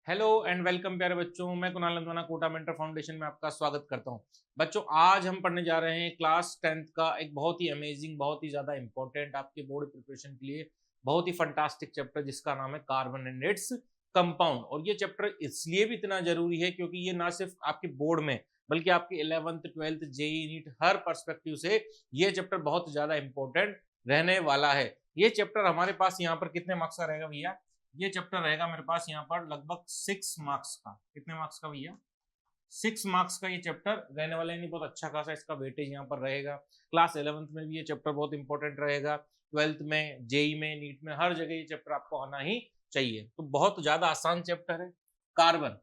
Hello and welcome प्यारे बच्चों। मैं कुणाल नंदवाना कोटा मेंटर फाउंडेशन में आपका स्वागत करता हूं। बच्चों, आज हम पढ़ने जा रहे हैं क्लास 10th का एक बहुत ही अमेजिंग, बहुत ही ज़्यादा इंपॉर्टेंट आपके बोर्ड प्रिपरेशन के लिए बहुत ही फंटास्टिक चैप्टर जिसका नाम है कार्बन एंड इट्स कंपाउंड। और ये चैप्टर इसलिए भी इतना जरूरी है क्योंकि ये ना सिर्फ आपके बोर्ड में बल्कि आपके 11th 12th जेई नीट हर पर्सपेक्टिव से ये चैप्टर बहुत ज़्यादा इंपॉर्टेंट रहने वाला है। ये चैप्टर हमारे पास यहाँ पर कितने मार्क्स का रहेगा भैया? ये चैप्टर रहेगा मेरे पास यहाँ पर लगभग 6 मार्क्स का। कितने मार्क्स का भैया? 6 मार्क्स का ये चैप्टर रहने वाला है। नहीं, बहुत अच्छा खासा इसका वेटेज यहाँ पर रहेगा। क्लास 11th में भी ये चैप्टर बहुत इंपॉर्टेंट रहेगा, 12th में, जेई में, नीट में, हर जगह ये चैप्टर आपको आना ही चाहिए। तो बहुत ज्यादा आसान चैप्टर है carbon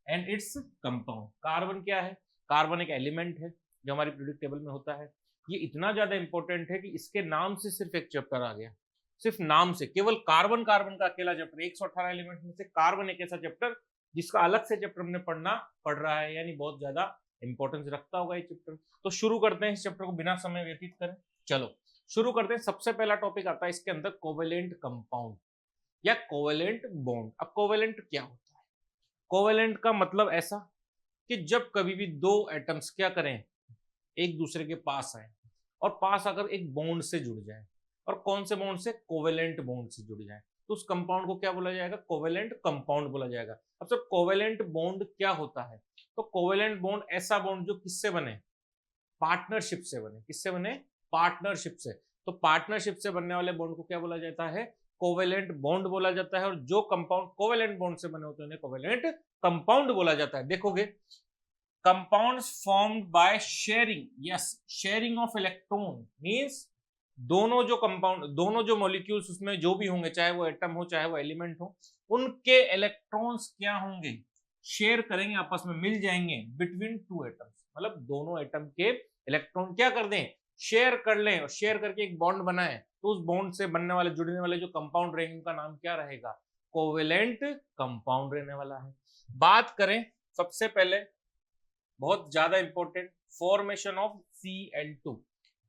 and its compound. Carbon क्या है? कार्बन एक एलिमेंट है जो हमारी पीरियोडिक टेबल में होता है। ये इतना ज्यादा इंपॉर्टेंट है कि इसके नाम से सिर्फ एक चैप्टर आ गया। सिर्फ नाम से केवल कार्बन, कार्बन का अकेला चैप्टर, 118 एलिमेंट में से कार्बन एक ऐसा चैप्टर जिसका अलग से चैप्टर हमने पढ़ना पड़ रहा है, यानी बहुत ज्यादा इंपॉर्टेंस रखता होगा ये चैप्टर। तो शुरू करते हैं इस चैप्टर को बिना समय व्यतीत करें। चलो शुरू करते हैं। सबसे पहला टॉपिक आता है इसके अंदर कोवेलेंट कंपाउंड या कोवेलेंट बॉन्ड। अब कोवेलेंट क्या होता है? कोवेलेंट का मतलब ऐसा कि जब कभी भी दो एटम्स क्या करें, एक दूसरे के पास आए और पास आकर एक बॉन्ड से जुड़ जाए। और कौन से बॉन्ड से? कोवेलेंट बॉन्ड से जुड़ जाए, तो उस कंपाउंड को क्या बोला जाएगा? कोवेलेंट कंपाउंड बोला जाएगा। अब सर कोवेलेंट बॉन्ड क्या होता है? तो कोवेलेंट बॉन्ड ऐसा बॉन्ड जो किससे बने? पार्टनरशिप से बने। किससे बने? पार्टनरशिप से। तो पार्टनरशिप से बनने वाले बॉन्ड को क्या बोला जाता है? कोवेलेंट बॉन्ड बोला जाता है। और जो कंपाउंड कोवेलेंट बॉन्ड से बने होते हैं उन्हें कोवेलेंट कंपाउंड बोला जाता है। देखोगे, compounds formed by sharing, yes, sharing of electron means दोनों जो कंपाउंड, दोनों जो मॉलिक्यूल्स उसमें जो भी होंगे, चाहे वो एटम हो चाहे वो एलिमेंट हो, उनके इलेक्ट्रॉन्स क्या होंगे? शेयर करेंगे, आपस में मिल जाएंगे बिटवीन टू एटम्स। मतलब दोनों एटम के इलेक्ट्रॉन क्या कर दें? शेयर कर लें, और शेयर करके एक बॉन्ड बनाए। तो उस बॉन्ड से बनने वाले, जुड़ने वाले जो कंपाउंड रहेंगे उनका नाम क्या रहेगा? कोवेलेंट कंपाउंड रहने वाला है। बात करें सबसे पहले, बहुत ज्यादा important, formation of Cl2।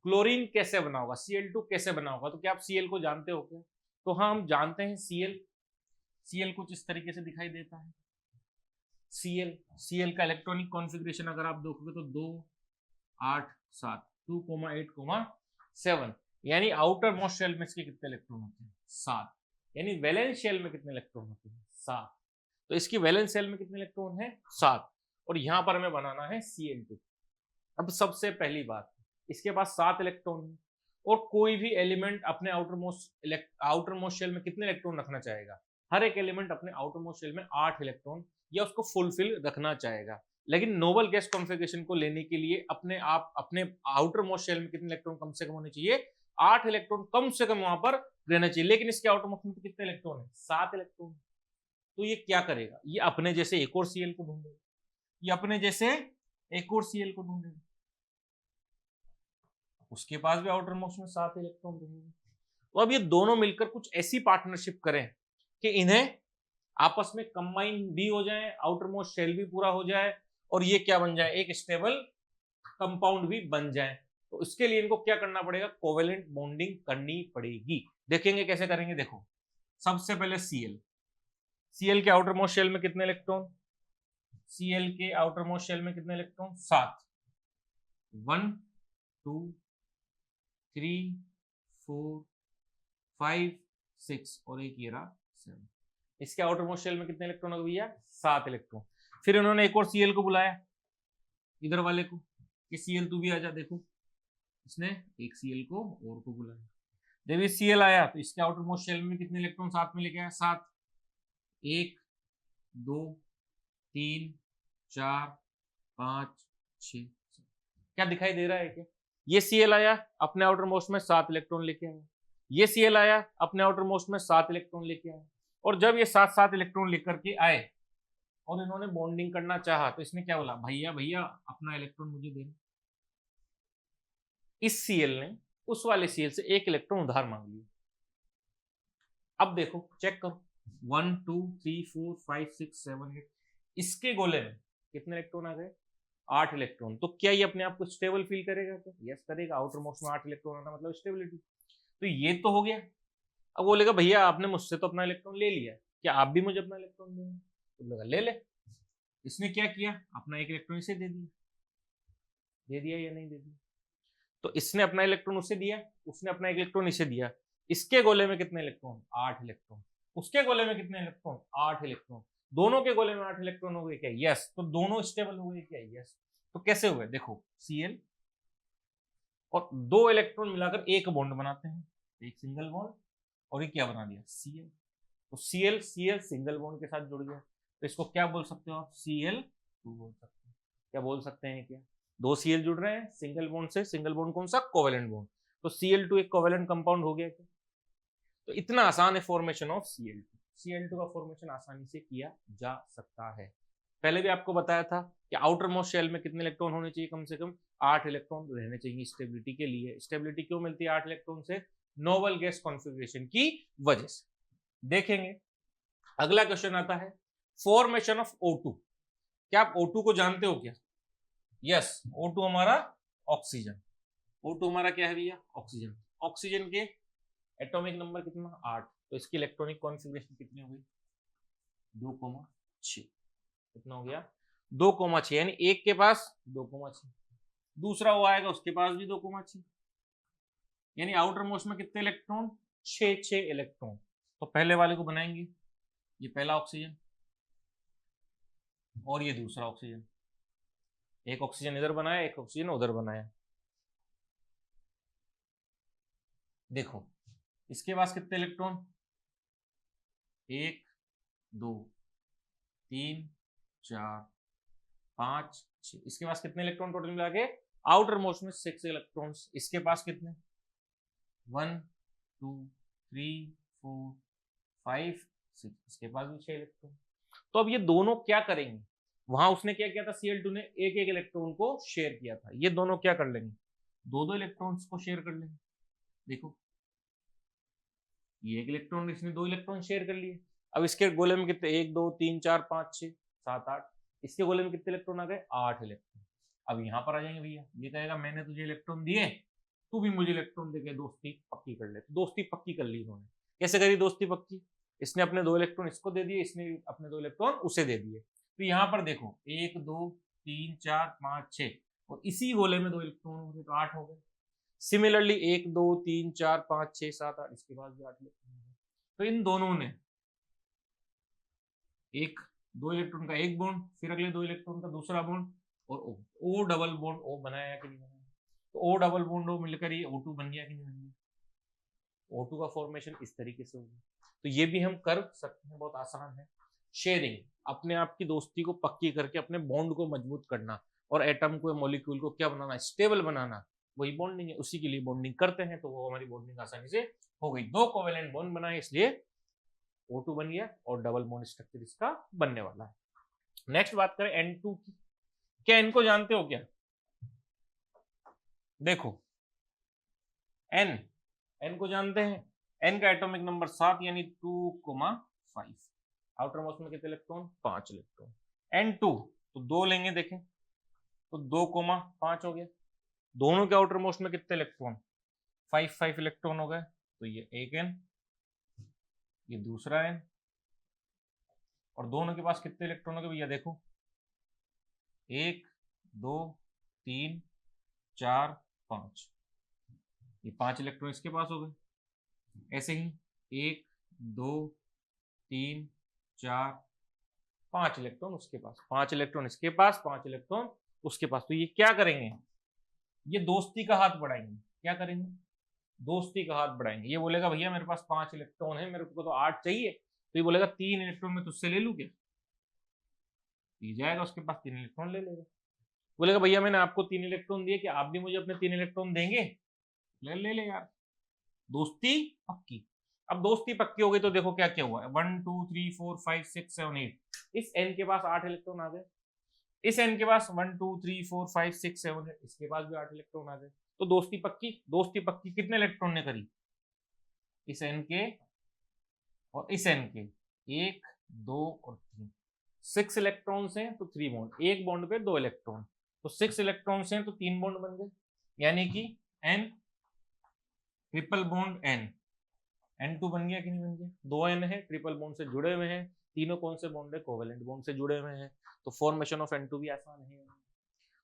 Chlorine कैसे बना होगा? Cl2 कैसे बना होगा? तो क्या आप Cl को जानते हो क्या? तो हाँ, हम जानते हैं Cl कुछ इस तरीके से दिखाई देता है। Cl का इलेक्ट्रॉनिक कॉन्फ़िगरेशन अगर आप देखोगे तो 2 8 7, 2,8,7, यानी आउटर मोस्ट शेल में इसके कितने इलेक्ट्रॉन होते हैं? 7। यानी वैलेंस शेल में कितने इलेक्ट्रॉन होते हैं? 7। तो इसकी वैलेंस शेल में कितने इलेक्ट्रॉन है? 7। और यहां पर हमें बनाना है Cl2। अब सबसे पहली बात, इसके पास 7 इलेक्ट्रॉन है। और कोई भी एलिमेंट अपने आउटर मोस्ट शेल में कितने इलेक्ट्रॉन रखना चाहेगा? हर एक एलिमेंट अपने आउटर मोस्ट शेल में 8 इलेक्ट्रॉन या उसको फुलफिल रखना चाहेगा। लेकिन नोबल गैस कॉन्फ़िगरेशन को लेने के लिए अपने आउटर मोस्ट शेल में कितने इलेक्ट्रॉन कम से कम होने चाहिए? 8 इलेक्ट्रॉन कम से कम वहां पर रहना चाहिए। लेकिन इसके आउटर मोस्ट में कितने इलेक्ट्रॉन है? 7 इलेक्ट्रॉन। तो ये क्या करेगा? ये अपने जैसे एक और Cl को ढूंढेगा, ये अपने जैसे एक और Cl को ढूंढेगा, उसके पास भी आउटर मोस्ट में 7 इलेक्ट्रॉन रहेंगे। तो अब ये दोनों मिलकर कुछ ऐसी पार्टनरशिप करें कि इन्हें आपस में कंबाइन भी हो जाए, आउटर मोस्ट शेल भी पूरा हो जाए, और ये क्या बन जाए? एक स्टेबल कंपाउंड भी बन जाए। तो इसके लिए इनको क्या करना पड़ेगा? कोवेलेंट बॉन्डिंग करनी पड़ेगी। देखेंगे कैसे करेंगे। देखो, सबसे पहले Cl के आउटर मोस्ट शेल में कितने इलेक्ट्रॉन? Cl के आउटर मोस्ट शेल में कितने इलेक्ट्रॉन? 7। 1 2 3 4 5 6 और एक ये रहा 7। इसके आउटर मोस्ट शेल में कितने इलेक्ट्रॉन हो भैया? 7 इलेक्ट्रॉन। फिर इन्होंने एक और Cl को बुलाया, इधर वाले को, कि Cl तू भी आ जा। देखो, इसने एक Cl को और को बुलाया। जब ये Cl आया तो इसके आउटर मोस्ट शेल में कितने इलेक्ट्रॉन साथ में लेके आया? 7। 1 2 3 4 5 6। क्या दिखाई दे रहा है क्या? ये Cl आया, अपने आउटर मोस्ट में 7 इलेक्ट्रॉन लेके आया। ये Cl आया, अपने आउटर मोस्ट में 7 इलेक्ट्रॉन लेके आया। और जब ये 7 इलेक्ट्रॉन लेकर के आए और इन्होंने बॉन्डिंग करना चाहा, तो इसने क्या बोला? भैया भैया अपना इलेक्ट्रॉन मुझे दे। इस Cl ने उस वाले Cl से एक इलेक्ट्रॉन उधार मांग लिया। अब देखो, चेक करो, 1 2 3 4 5 6 7 8, इसके गोले में कितने इलेक्ट्रॉन आ गए? 8 इलेक्ट्रॉन। तो क्या ये अपने आप को स्टेबल फील करेगा? क्या? यस करेगा। आउटर मोस्ट में 8 इलेक्ट्रॉन आना मतलब स्टेबिलिटी। तो ये तो हो गया। अब बोलेगा भैया आपने मुझसे तो अपना इलेक्ट्रॉन ले लिया, क्या आप भी मुझे अपना इलेक्ट्रॉन देंगे? तो बोलेगा ले ले। इसने क्या किया, अपना एक इलेक्ट्रॉन इसे दे दिया, दे दिया या नहीं दे दिया? तो इसने अपना इलेक्ट्रॉन उसे दिया, उसने अपना एक इलेक्ट्रॉन इसे दिया। इसके गोले में कितने इलेक्ट्रॉन? 8 इलेक्ट्रॉन। उसके गोले में कितने इलेक्ट्रॉन? 8 इलेक्ट्रॉन। दोनों के गोले में 8 इलेक्ट्रॉन हो गए क्या? यस। तो दोनों स्टेबल हो गए क्या? यस। तो कैसे हुए? देखो, Cl और 2 इलेक्ट्रॉन मिलाकर एक बॉन्ड बनाते हैं, एक सिंगल बॉन्ड, और ये क्या बना दिया? Cl। तो Cl सिंगल बॉन्ड के साथ जुड़ गया, तो इसको क्या बोल सकते हो आप? Cl2 बोल सकते हैं। क्या बोल सकते हैं? क्या 2 Cl जुड़ रहे हैं सिंगल बॉन्ड से, सिंगल बॉन्ड कौन सा? Covalent bond. तो Cl2 एक कोवेलेंट कंपाउंड हो गया क्या? तो इतना आसान है फॉर्मेशन ऑफ Cl2। Cl2 का फॉर्मेशन आसानी से किया जा सकता है। पहले भी आपको बताया था कि आउटर मोस्ट शेल में कितने इलेक्ट्रॉन होने चाहिए? कम से कम 8 इलेक्ट्रॉन रहने चाहिए स्टेबिलिटी के लिए। स्टेबिलिटी क्यों मिलती है 8 इलेक्ट्रॉन से? नोबल गैस कॉन्फ़िगरेशन की वजह से। देखेंगे अगला क्वेश्चन आता है फॉर्मेशन ऑफ O2। क्या आप O2 को जानते हो क्या? यस, O2 हमारा ऑक्सीजन। O2 हमारा क्या है भैया? ऑक्सीजन। ऑक्सीजन के एटॉमिक नंबर कितना? 8। तो इसकी इलेक्ट्रॉनिक कॉन्फ़िगरेशन कितनी हो गई? 2,6। कितना हो गया? 2,6। यानी एक के पास 2,6, दूसरा वो आएगा उसके पास भी 2,6, यानी आउटर मोस्ट में कितने इलेक्ट्रॉन? 6 इलेक्ट्रॉन। तो पहले वाले को बनाएंगे, ये पहला ऑक्सीजन और ये दूसरा ऑक्सीजन। एक ऑक्सीजन इधर बनाया, एक ऑक्सीजन उधर बनाया। देखो इसके पास कितने इलेक्ट्रॉन? 1 2 3 4 5 6। इसके पास कितने इलेक्ट्रॉन टोटल मिला के? आउटर मोस्ट में 6 इलेक्ट्रॉन्स। इसके पास कितने? 1 2 3 4 5 6। इसके पास भी 6 इलेक्ट्रॉन। तो अब ये दोनों क्या करेंगे? वहां उसने क्या किया था? Cl2 ने एक एक इलेक्ट्रॉन को शेयर किया था। ये दोनों क्या कर लेंगे? 2 इलेक्ट्रॉन्स को शेयर कर लेंगे। देखो ये एक इलेक्ट्रॉन, इसने 2 इलेक्ट्रॉन शेयर कर लिए। अब इसके गोले में कितने? 1 2 3 4 5 6 7 8। इसके गोले में कितने इलेक्ट्रॉन आ गए? 8 इलेक्ट्रॉन। अब यहाँ पर आ जाएंगे भैया, ये कहेगा मैंने तुझे इलेक्ट्रॉन दिए, तू भी मुझे इलेक्ट्रॉन देके दोस्ती पक्की कर ले। तो दोस्ती पक्की कर ली इन्होंने। कैसे करी दोस्ती पक्की? इसने अपने 2 इलेक्ट्रॉन इसको दे दिए, इसने अपने 2 इलेक्ट्रॉन उसे दे दिए। तो यहाँ पर देखो 1 2 3 4 5 6, और इसी गोले में 2 इलेक्ट्रॉन हो गए, तो 8 हो गए। सिमिलरली 1 2 3 4 5 6 7 8, इसके बाद भी 8 इलेक्ट्रॉन हो गए। तो इन दोनों ने एक 2 इलेक्ट्रॉन का एक बॉन्ड, फिर अगले 2 इलेक्ट्रॉन का दूसरा बॉन्ड, और O डबल बॉन्ड O बनाया कि नहीं बनाया? तो O डबल बॉन्ड O मिलकर ये O2 बन गया कि नहीं बन गया? O2 का फॉर्मेशन इस तरीके से होगा। तो ये भी हम कर सकते हैं, बहुत आसान है। शेयरिंग, अपने आप की दोस्ती को पक्की करके अपने बॉन्ड को मजबूत करना, और एटम को, मॉलिक्यूल को क्या बनाना? स्टेबल बनाना। वही बॉन्डिंग है, उसी के लिए बॉन्डिंग करते हैं। तो वो हमारी बॉन्डिंग आसानी से हो गई। 2 कोवेलेंट बॉन्ड बनाए, इसलिए O2 बन गया, और डबल बॉन्ड स्ट्रक्चर इसका बनने वाला है। नेक्स्ट बात करें N2 की। क्या N को जानते हो क्या? देखो N को जानते हैं। N का एटॉमिक नंबर 7, यानी 2,5। आउटर मोस्ट में कितने इलेक्ट्रॉन? 5 इलेक्ट्रॉन। N2 तो 2 लेंगे, देखें तो 2,5 हो गया। दोनों के आउटर मोस्ट में कितने इलेक्ट्रॉन? 5 इलेक्ट्रॉन हो गए। तो ये एक N, ये दूसरा N, और दोनों के पास कितने इलेक्ट्रॉन हो गए भैया? देखो 1 2 3 4 5, ये 5 इलेक्ट्रॉन इसके पास हो गए। ऐसे ही 1 2 3 4 5 इलेक्ट्रॉन उसके पास, 5 इलेक्ट्रॉन इसके पास, 5 इलेक्ट्रॉन उसके पास। तो ये क्या करेंगे? ये दोस्ती का हाथ बढ़ाएंगे। क्या करेंगे? दोस्ती का हाथ बढ़ाएंगे। ये बोलेगा भैया मेरे पास 5 इलेक्ट्रॉन है, मेरे को तो 8 चाहिए। तो ये बोलेगा 3 इलेक्ट्रॉन में तुझसे ले लूं क्या? ये जाएगा उसके पास, 3 इलेक्ट्रॉन ले लेगा। बोलेगा भैया मैंने आपको 3 इलेक्ट्रॉन दिए, कि आप भी मुझे अपने 3 इलेक्ट्रॉन देंगे? ले ले यार, दोस्ती पक्की। अब दोस्ती पक्की हो गई तो देखो क्या क्या हुआ है। 1 2 3 4 5 6 7 8, इस N के पास 8 इलेक्ट्रॉन आ गए। इस N के पास 1 2 3 4 5 6 7 8, इसके पास भी 8 इलेक्ट्रॉन आ गए। तो दोस्ती पक्की। दोस्ती पक्की कितने इलेक्ट्रॉन ने करी? इस N के और इस N के 1 2 और 3, 6 इलेक्ट्रॉन्स हैं तो 3 बॉन्ड, एक बॉन्ड पे 2 इलेक्ट्रॉन, तो 6 इलेक्ट्रॉन्स हैं तो 3 बॉन्ड बन गए, यानी कि N triple bond N, N2 बन गया कि नहीं बन गया? 2 N है, ट्रिपल बॉन्ड से जुड़े हुए हैं, तीनों कौन से बॉन्ड है, कोवेलेंट बॉन्ड से जुड़े हुए हैं, तो फॉर्मेशन ऑफ N2 भी आसान है।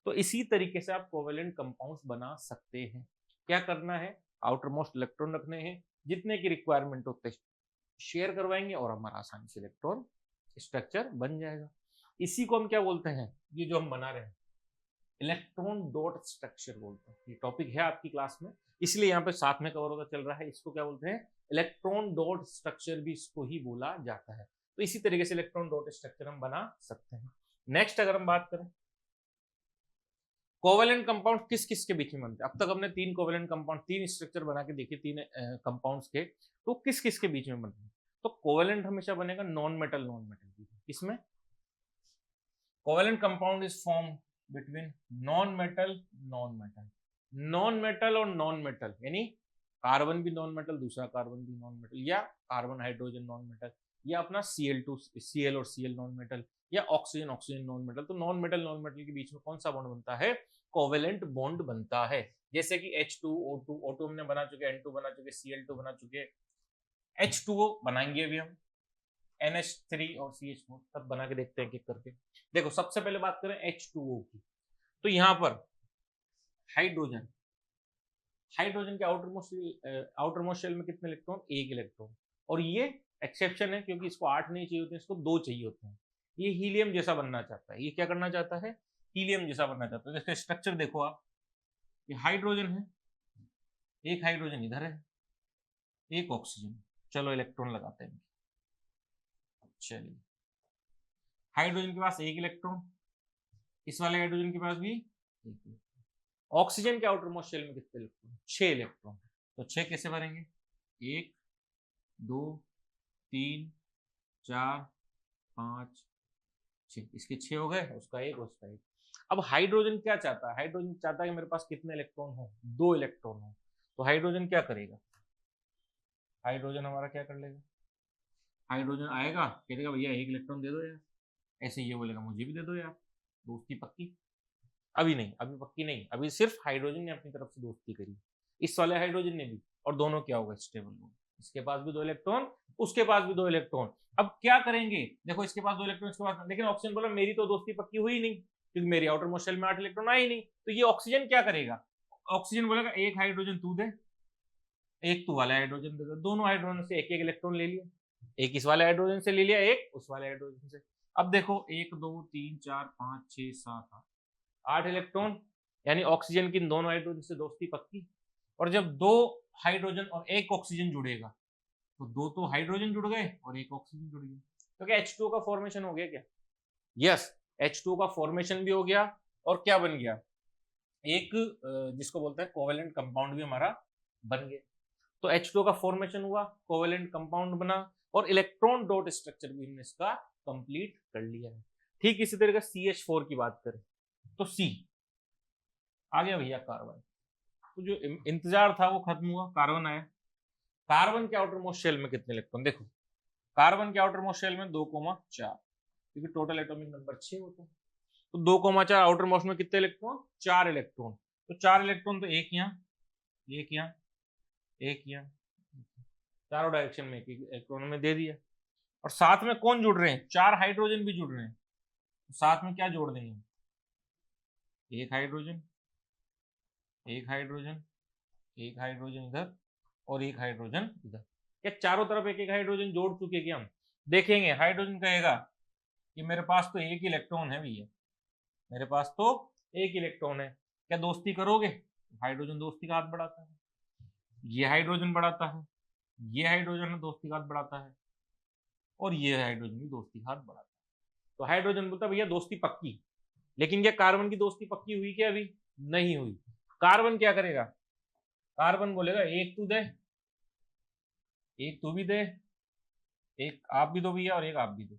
तो इसी तरीके से आप कोवेलेंट कंपाउंड्स बना सकते हैं। क्या करना है, आउटर मोस्ट इलेक्ट्रॉन रखने हैं, जितने की रिक्वायरमेंट होते शेयर करवाएंगे और हमारा आसानी से इलेक्ट्रॉन स्ट्रक्चर बन जाएगा। इसी को हम क्या बोलते हैं, ये जो हम बना रहे हैं इलेक्ट्रॉन डॉट स्ट्रक्चर बोलते हैं। ये टॉपिक है आपकी क्लास में, इसलिए यहाँ पे साथ में कवर होकर चल रहा है। इसको क्या बोलते हैं, इलेक्ट्रॉन डॉट स्ट्रक्चर भी इसको ही बोला जाता है। तो इसी तरीके से इलेक्ट्रॉन डॉट स्ट्रक्चर हम बना सकते हैं। नेक्स्ट अगर हम बात करें कोवेलेंट कंपाउंड किस किस के बीच में बनते हैं, अब तक हमने 3 कोवेलेंट कंपाउंड, 3 स्ट्रक्चर बना के देखे 3 कंपाउंड्स के, तो किस किस के बीच में बनते हैं। तो कोवेलेंट हमेशा बनेगा नॉन मेटल की। इसमें covalent compound is form between non metal और नॉन मेटल, यानी कार्बन भी नॉन मेटल, दूसरा कार्बन भी नॉन मेटल, या कार्बन हाइड्रोजन नॉन मेटल, या अपना Cl2 Cl और Cl नॉन मेटल, या ऑक्सीजन नॉन मेटल। तो नॉन मेटल के बीच में कौन सा बॉन्ड बनता है, कोवेलेंट बॉन्ड बनता है। जैसे कि H2O2 O2 हमने बना चुके, N2 बना चुके, Cl2 बना चुके, H2O बनाएंगे अभी हम, NH3 और CH4 सब बना के देखते हैं एक एक करके। देखो सबसे पहले बात करें H2O की, तो यहाँ पर हाइड्रोजन के आउटर मोस्ट शेल में कितने इलेक्ट्रॉन, 1 इलेक्ट्रॉन। और ये एक्सेप्शन है क्योंकि इसको 8 नहीं चाहिए होते, इसको 2 चाहिए होते हैं। ये हीलियम जैसा बनना चाहता है, ये क्या करना चाहता है, हीलियम जैसा बनना चाहता है। इसका स्ट्रक्चर देखो आप, ये हाइड्रोजन है, एक हाइड्रोजन इधर है, एक ऑक्सीजन। चलो इलेक्ट्रॉन लगाते हैं। चलिए हाइड्रोजन के पास 1 इलेक्ट्रॉन, इस वाले हाइड्रोजन के पास भी 1 इलेक्ट्रॉन। ऑक्सीजन के आउटर मोस्ट शेल में कितने इलेक्ट्रॉन, 6 इलेक्ट्रॉन। तो 6 कैसे भरेंगे, 1 2 3 4 5 6, इसके 6 हो गए, उसका 1, उसका 1। अब हाइड्रोजन क्या चाहता है, हाइड्रोजन चाहता है कि मेरे पास कितने इलेक्ट्रॉन हो, 2 इलेक्ट्रॉन हो। तो हाइड्रोजन क्या करेगा, हाइड्रोजन हमारा क्या कर लेगा, हाइड्रोजन आएगा कहेगा भैया 1 इलेक्ट्रॉन दे दो यार, ऐसे ये बोलेगा मुझे भी दे दो यार, दोस्ती पक्की। अभी नहीं, अभी पक्की नहीं, अभी सिर्फ हाइड्रोजन ने अपनी तरफ से दोस्ती करी, इस वाले हाइड्रोजन ने भी, और दोनों क्या होगा, स्टेबल होगा। इसके पास भी 2 इलेक्ट्रॉन, उसके पास भी 2 इलेक्ट्रॉन। अब क्या करेंगे, देखो इसके पास 2 इलेक्ट्रॉन, इसके पास, लेकिन ऑक्सीजन बोला मेरी तो दोस्ती पक्की हुई नहीं क्योंकि मेरी आउटर मोस्ट शेल में 8 इलेक्ट्रॉन आए नहीं। तो ये ऑक्सीजन क्या करेगा, ऑक्सीजन बोलेगा 1 हाइड्रोजन तू दे, 1 तू वाला हाइड्रोजन दे दो। दोनों हाइड्रोजन से 1 इलेक्ट्रॉन ले लिया, 1 इस वाले हाइड्रोजन से ले लिया, 1 उस वाले हाइड्रोजन से। अब देखो 1 2 3 4 5 6 7 8 इलेक्ट्रॉन, यानी ऑक्सीजन की दोनों हाइड्रोजन से दोस्ती पक्की। और जब 2 हाइड्रोजन और 1 ऑक्सीजन जुड़ेगा तो 2 तो हाइड्रोजन जुड़ गए और 1 ऑक्सीजन जुड़ गया, तो क्या H2O का फॉर्मेशन हो गया क्या, यस H2O का फॉर्मेशन भी हो गया। और क्या बन गया, एक जिसको बोलते हैं कोवेलेंट कंपाउंड भी हमारा बन गया। तो H2O का फॉर्मेशन हुआ, कोवेलेंट कंपाउंड बना, और इलेक्ट्रॉन डॉट स्ट्रक्चर भी हमने इसका कंप्लीट कर लिया है। ठीक इसी तरह का CH4 की बात करें तो C आ गया भैया कार्बन, तो जो इंतजार था वो खत्म हुआ, कार्बन आया। कार्बन के आउटर मोस्ट शेल में कितने इलेक्ट्रॉन, देखो कार्बन के आउटर मोस्ट शेल में 2,4, क्योंकि टोटल एटॉमिक नंबर 6 होता है। तो 2,4 आउटर मोस्ट में कितने इलेक्ट्रॉन, 4 इलेक्ट्रॉन। तो 4 इलेक्ट्रॉन तो एक यहाँ, एक यहाँ, एक यहाँ, चारों डायरेक्शन में एक इलेक्ट्रॉन में दे दिया। और साथ में कौन जुड़ रहे हैं, 4 हाइड्रोजन भी जुड़ रहे हैं। तो साथ में क्या जोड़ देंगे, 1 हाइड्रोजन, 1 हाइड्रोजन, 1 हाइड्रोजन इधर और 1 हाइड्रोजन इधर। क्या चारों तरफ 1 हाइड्रोजन जोड़ चुके क्या हम, देखेंगे हाइड्रोजन कहेगा कि मेरे पास तो 1 इलेक्ट्रॉन है भैया, मेरे पास तो 1 इलेक्ट्रॉन है, क्या दोस्ती करोगे। हाइड्रोजन दोस्ती का हाथ बढ़ाता है, ये हाइड्रोजन बढ़ाता है, ये हाइड्रोजन दोस्ती का हाथ बढ़ाता है, और ये हाइड्रोजन भी दोस्ती का हाथ बढ़ाता है। तो हाइड्रोजन बोलता है भैया दोस्ती पक्की। लेकिन क्या कार्बन की दोस्ती पक्की हुई क्या, अभी नहीं हुई। कार्बन क्या करेगा, कार्बन बोलेगा 1 तू दे, 1 तू भी दे, 1 आप भी दो भैया, और 1 आप भी दो।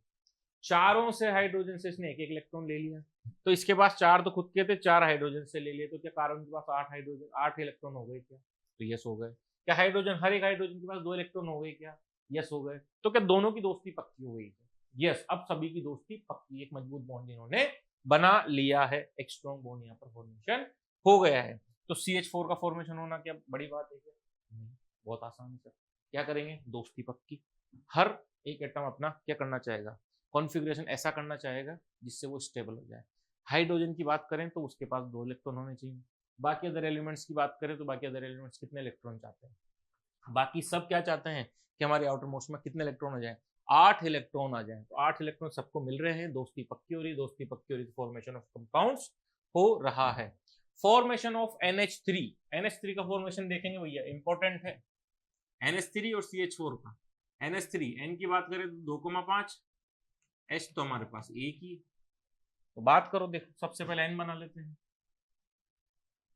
चारों से हाइड्रोजन से इसने 1 इलेक्ट्रॉन ले लिया। तो इसके पास 4 तो खुद के थे, 4 हाइड्रोजन से ले लिए। तो क्या कार्बन के पास 8 हाइड्रोजन, 8 इलेक्ट्रॉन हो गए क्या, तो यस हो गए। क्या हाइड्रोजन, हर एक हाइड्रोजन के पास 2 इलेक्ट्रॉन हो गए क्या, यस हो गए। तो क्या दोनों की दोस्ती पक्की हो गई, यस अब सभी की दोस्ती पक्की, एक मजबूत बॉन्ड इन्होंने बना लिया है, एक स्ट्रॉन्ग बॉन्ड यहाँ पर फॉर्मेशन हो गया है। तो CH4 का फॉर्मेशन होना क्या बड़ी बात है क्या, नहीं, बहुत आसान है सर। क्या करेंगे, दोस्ती पक्की, हर एक एटम अपना क्या करना चाहेगा, कॉन्फ़िगरेशन ऐसा करना चाहेगा जिससे वो स्टेबल हो जाए। हाइड्रोजन की बात करें तो उसके पास 2 इलेक्ट्रॉन होने चाहिए। बाकी अदर एलिमेंट्स की बात करें तो बाकी अदर एलिमेंट्स कितने इलेक्ट्रॉन चाहते हैं? बाकी सब क्या चाहते हैं कि हमारे आउटर मोस्ट में कितने इलेक्ट्रॉन हो जाए? 8 इलेक्ट्रॉन आ जाए। तो 8 इलेक्ट्रॉन सबको मिल रहे हैं, दोस्ती पक्की हो रही, दोस्ती पक्की हो रही, फॉर्मेशन ऑफ कंपाउंड्स हो रहा है। फॉर्मेशन ऑफ NH3, NH3 का फॉर्मेशन देखेंगे भैया, इंपॉर्टेंट है। NH3 और CH4 का। NH3 N की बात करें तो 2,5, H तो हमारे पास एक ही। तो बात करो, देखो सबसे पहले N बना लेते हैं,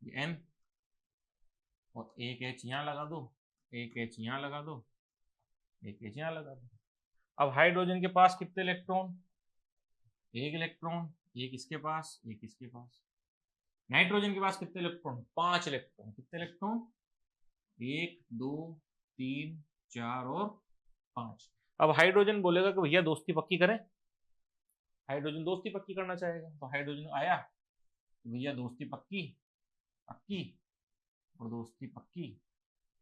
ये N और एक H यहाँ लगा दो, एक H यहाँ लगा दो, एक H यहाँ लगा दो। अब हाइड्रोजन के पास कितने इलेक्ट्रॉन? एक इलेक्ट्रॉन, एक इसके पास, एक इसके पास। नाइट्रोजन के पास कितने इलेक्ट्रॉन? 5 इलेक्ट्रॉन। कितने इलेक्ट्रॉन? 1 2 3 4 और 5। अब हाइड्रोजन बोलेगा कि भैया दोस्ती पक्की करें, हाइड्रोजन दोस्ती पक्की करना चाहेगा। तो हाइड्रोजन आया, भैया दोस्ती पक्की, पक्की और दोस्ती पक्की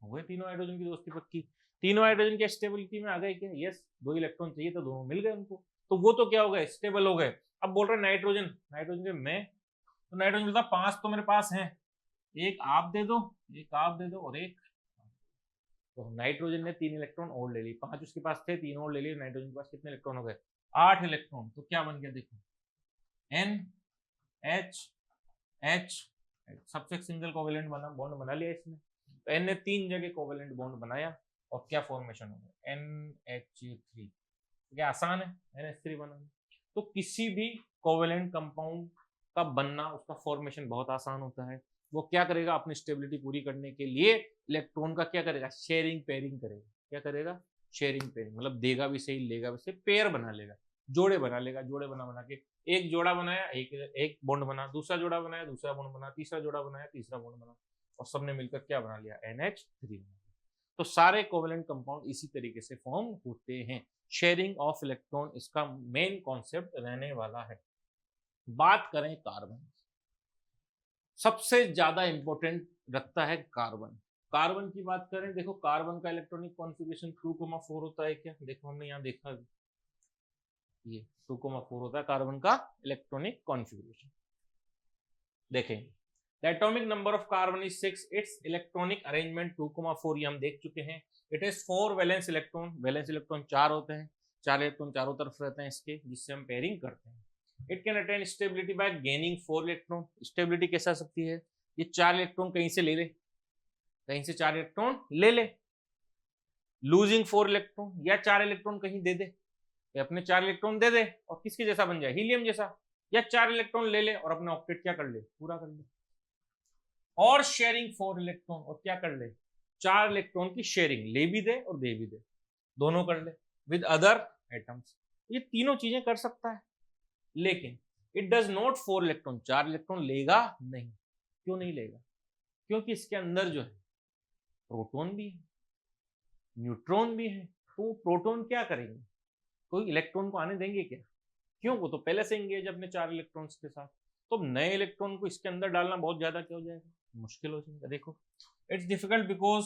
हो गए, तीनों हाइड्रोजन की दोस्ती पक्की। तीनों हाइड्रोजन की स्टेबिलिटी में आ गए क्या? यस, 2 इलेक्ट्रॉन चाहिए तो दोनों मिल गए उनको, तो वो तो क्या हो गए? स्टेबल हो गए। अब बोल रहे नाइट्रोजन, नाइट्रोजन के मैं, तो नाइट्रोजन बोलता 5 तो मेरे पास हैं, एक आप दे दो, एक आप दे दो और एक। तो नाइट्रोजन ने 3 इलेक्ट्रॉन और ले ली, 5 उसके पास थे, 3 और ले लिए। नाइट्रोजन के पास कितने इलेक्ट्रॉन हो गए? 8 इलेक्ट्रॉन। तो क्या बन गया देखो, N H H, सबसे सिंगल कोवेलेंट बॉन्ड बना लिया इसने। तो N ने 3 जगह कोवेलेंट बॉन्ड बनाया और क्या फॉर्मेशन हो गया? NH3। क्या आसान है NH3 बनाना? तो किसी भी कोवेलेंट कंपाउंड का बनना, उसका फॉर्मेशन बहुत आसान होता है। वो क्या करेगा? अपनी स्टेबिलिटी पूरी करने के लिए इलेक्ट्रॉन का क्या करेगा? शेयरिंग पेयरिंग करेगा। क्या करेगा? शेयरिंग पेयरिंग, मतलब देगा भी सही, लेगा भी सही, पेयर बना लेगा, जोड़े बना लेगा। जोड़े बना बना के एक जोड़ा बनाया, एक बॉन्ड बना, दूसरा जोड़ा बनाया, दूसरा बॉन्ड बना, तीसरा जोड़ा बनाया, तीसरा बॉन्ड बना, और सबने मिलकर क्या बना लिया? NH3 बना लिया। तो सारे कोवेलेंट कंपाउंड इसी तरीके से फॉर्म होते हैं। शेयरिंग ऑफ इलेक्ट्रॉन इसका मेन कॉन्सेप्ट रहने वाला है। बात करें कार्बन, सबसे ज्यादा इंपॉर्टेंट रखता है कार्बन। कार्बन की बात करें, देखो कार्बन का इलेक्ट्रॉनिक कॉन्फ़िगरेशन 2,4 होता है क्या? देखो हमने यहाँ देखा, ये 2,4 होता है कार्बन का इलेक्ट्रॉनिक कॉन्फ़िगरेशन। देखें, the atomic number of carbon is 6, it's electronic arrangement 2,4, ये हम देख चुके हैं। It is 4 valence electron, valence electron 4 होते हैं, 4 इलेक्ट्रॉन चारों तरफ रहते हैं इसके, जिससे हम पेयरिंग करते हैं। It can attain stability by gaining 4 electron. Stability कैसे आ सकती है? ये 4 इलेक्ट्रॉन कहीं से ले ले, कहीं से 4 इलेक्ट्रॉन ले ले, लूजिंग 4 इलेक्ट्रॉन, या 4 इलेक्ट्रॉन कहीं दे दे, अपने 4 इलेक्ट्रॉन दे दे और किसके जैसा बन जाए? हीलियम जैसा। या 4 इलेक्ट्रॉन ले ले और अपना ऑक्टेट क्या कर ले? पूरा कर ले। और शेयरिंग 4 इलेक्ट्रॉन, और क्या कर ले? 4 इलेक्ट्रॉन की शेयरिंग, ले भी दे और दे भी दे, दोनों कर ले विद अदर एटम्स। ये तीनों चीजें कर सकता है, लेकिन it does not 4 electron, 4 electron लेगा नहीं। क्यों नहीं लेगा? क्योंकि इसके अंदर जो है प्रोटॉन भी है, न्यूट्रॉन भी है। तो प्रोटॉन क्या करेंगे? कोई इलेक्ट्रॉन को आने देंगे क्या? क्यों? वो तो पहले से एंगेज अपने 4 इलेक्ट्रॉन्स के साथ। तो नए इलेक्ट्रॉन को इसके अंदर डालना बहुत ज्यादा क्या हो जाएगा? मुश्किल हो जाएगा। देखो, it's difficult because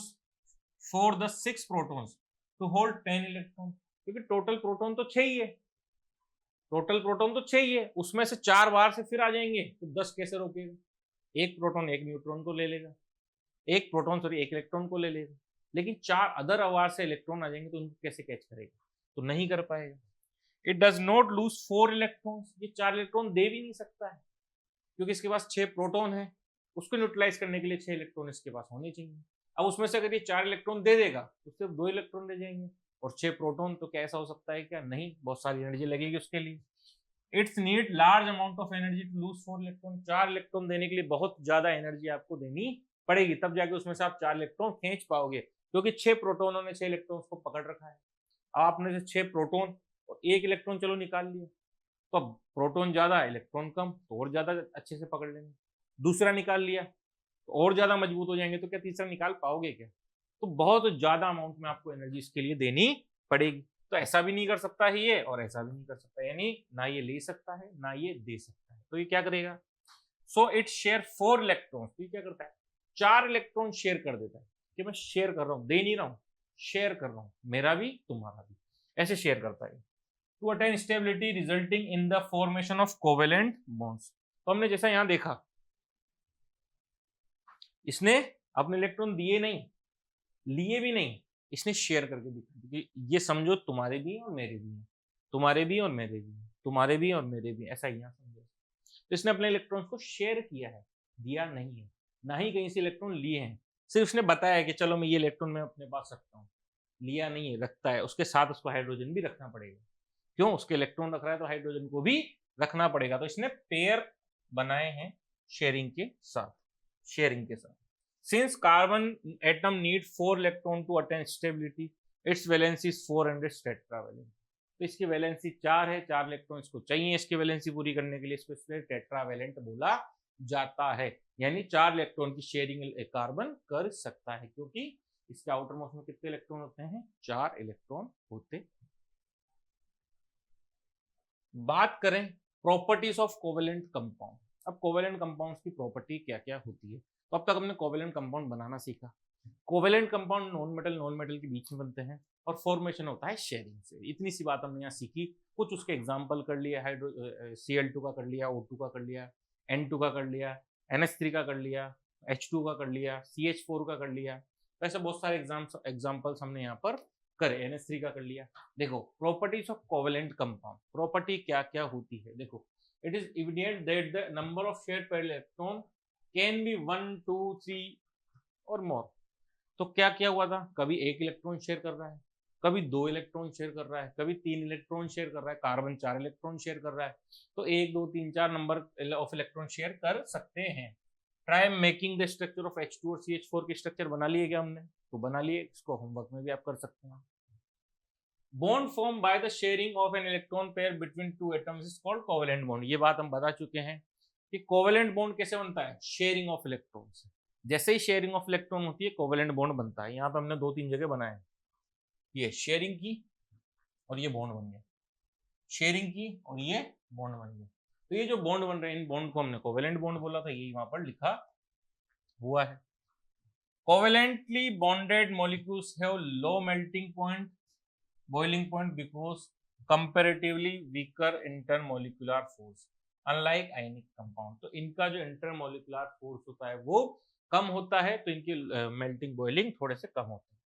for the 6 protons to hold 10 electron, क्योंकि टोटल प्रोटॉन तो 6 ही है, टोटल प्रोटॉन तो 6 ही है, उसमें से 4 बार से फिर आ जाएंगे, तो 10 कैसे रोकेगा? एक प्रोटॉन एक न्यूट्रॉन को ले लेगा, एक प्रोटॉन सॉरी एक इलेक्ट्रॉन को ले लेगा, लेकिन 4 अदर अवार से इलेक्ट्रॉन आ जाएंगे, तो उनको कैसे कैच करेगा? तो नहीं कर पाएगा। It does not lose 4 electrons, ये 4 इलेक्ट्रॉन दे भी नहीं सकता है, क्योंकि इसके पास 6 प्रोटॉन है, उसको न्यूट्रलाइज करने के लिए 6 इलेक्ट्रॉन इसके पास होने चाहिए। अब उसमें से अगर ये 4 इलेक्ट्रॉन दे देगा तो सिर्फ 2 इलेक्ट्रॉन दे जाएंगे, और 6 प्रोटॉन, तो कैसा हो सकता है? क्या नहीं, बहुत सारी एनर्जी लगेगी उसके लिए। It's need large amount of energy to lose 4 electron, 4 electron देने के लिए बहुत ज्यादा एनर्जी आपको देनी पड़ेगी, तब जाके उसमें से आप 4 इलेक्ट्रॉन खींच पाओगे, क्योंकि 6 प्रोटोनों ने 6 इलेक्ट्रॉन्स को पकड़ रखा है। आपने से 6 प्रोटॉन और 1 इलेक्ट्रॉन चलो निकाल लिए, तो अब प्रोटॉन ज्यादा इलेक्ट्रॉन कम, तो और ज्यादा अच्छे से पकड़ लेंगे। दूसरा निकाल लिया तो और ज्यादा मजबूत हो जाएंगे, तो क्या तीसरा निकाल पाओगे क्या? तो बहुत ज्यादा अमाउंट में आपको एनर्जी इसके लिए देनी पड़ेगी। तो ऐसा भी नहीं कर सकता है ये, और ऐसा भी नहीं कर सकता, यानी ना ये ले सकता है ना ये दे सकता है। तो ये क्या करेगा? सो इट शेयर 4 इलेक्ट्रॉन, तो ये क्या करता है? 4 इलेक्ट्रॉन शेयर कर देता है, कि मैं शेयर कर रहा हूं, दे नहीं रहा हूं, शेयर कर रहा हूं, मेरा भी तुम्हारा भी, ऐसे शेयर करता है। To attain stability resulting in the formation of covalent bonds. तो हमने जैसा यहां देखा, इसने अपने इलेक्ट्रॉन दिए नहीं, लिए भी नहीं, इसने शेयर करके दिखा, क्योंकि ये समझो तुम्हारे भी और मेरे भी हैं, तुम्हारे भी और मेरे भी हैं, तुम्हारे भी और मेरे भी, ऐसा ही यहाँ समझो। तो इसने अपने इलेक्ट्रॉन्स को शेयर किया है, दिया नहीं है, ना ही कहीं से इलेक्ट्रॉन लिए हैं, सिर्फ उसने बताया है कि चलो मैं ये इलेक्ट्रॉन मैं अपने पास रखता हूँ, लिया नहीं है, रखता है, उसके साथ उसको हाइड्रोजन भी रखना पड़ेगा। क्यों? उसके इलेक्ट्रॉन रख रहा है तो हाइड्रोजन को भी रखना पड़ेगा। तो इसने पेयर बनाए हैं शेयरिंग के साथ, शेयरिंग के साथ। Since carbon atom need 4 electron to attain stability, its valency is 4 and its tetravalent। तो इसकी वैलेंसी 4 है, 4 इलेक्ट्रॉन इसको चाहिए इसकी वैलेंसी पूरी करने के लिए, इसको इसलिए टेट्रावेलेंट बोला जाता है। यानी 4 इलेक्ट्रॉन की शेयरिंग कार्बन कर सकता है, क्योंकि इसके आउटर मोस्ट में कितने इलेक्ट्रॉन होते हैं? 4 इलेक्ट्रॉन होते हैं। बात करें प्रॉपर्टीज ऑफ कोवेलेंट कंपाउंड। अब कोवेलेंट कंपाउंड्स की प्रॉपर्टी क्या क्या होती है? तो अब तक हमने कोवेलेंट कंपाउंड बनाना सीखा। कोवेलेंट कंपाउंड नॉन मेटल के बीच में बनते हैं और फॉर्मेशन होता है शेयरिंग से। इतनी सी बात हमने यहाँ सीखी। कुछ उसके एग्जांपल कर लिया, Cl2 का कर लिया, O2 का कर लिया, N2 का कर लिया, NH3 का कर लिया, H2 का कर लिया, CH4 का कर लिया। तो ऐसे बहुत सारे एग्जाम्पल्स हमने यहाँ पर करे। NH3 का कर लिया। देखो properties of covalent compound, property क्या क्या होती है। देखो, it is evident that the number of shared pair electron can be 1, 2, 3 और मोर। तो क्या क्या हुआ था? कभी 1 इलेक्ट्रॉन शेयर कर रहा है, कभी 2 इलेक्ट्रॉन शेयर कर रहा है, कभी 3 इलेक्ट्रॉन शेयर कर रहा है, कार्बन 4 इलेक्ट्रॉन शेयर कर रहा है। तो 1, 2, 3, 4 नंबर ऑफ इलेक्ट्रॉन शेयर कर सकते हैं। Try making the structure of H2 और CH4 के स्ट्रक्चर बना लिए क्या हमने? तो बना लिए। इसको होमवर्क में भी आप कर सकते हैं। Bond form by the sharing of an electron pair between 2 atoms is called covalent bond. ये बात हम बता चुके हैं कि कोवेलेंट बॉन्ड कैसे बनता है? शेयरिंग ऑफ इलेक्ट्रॉन से। जैसे ही शेयरिंग ऑफ इलेक्ट्रॉन होती है कोवेलेंट बॉन्ड बनता है। यहाँ पे हमने 2-3 जगह बनाए, ये शेयरिंग की और ये बॉन्ड बन गया, शेयरिंग की और ये बॉन्ड बन गया। तो ये जो बॉन्ड बन रहे हैं, इन बॉन्ड को हमने कोवेलेंट बॉन्ड बोला था, यही वहां पर लिखा हुआ है। Covalently bonded molecules have low melting point, boiling point because comparatively weaker intermolecular force unlike ionic compound। तो इनका जो intermolecular force होता है वो कम होता है, तो इनकी melting boiling थोड़े से कम होते हैं।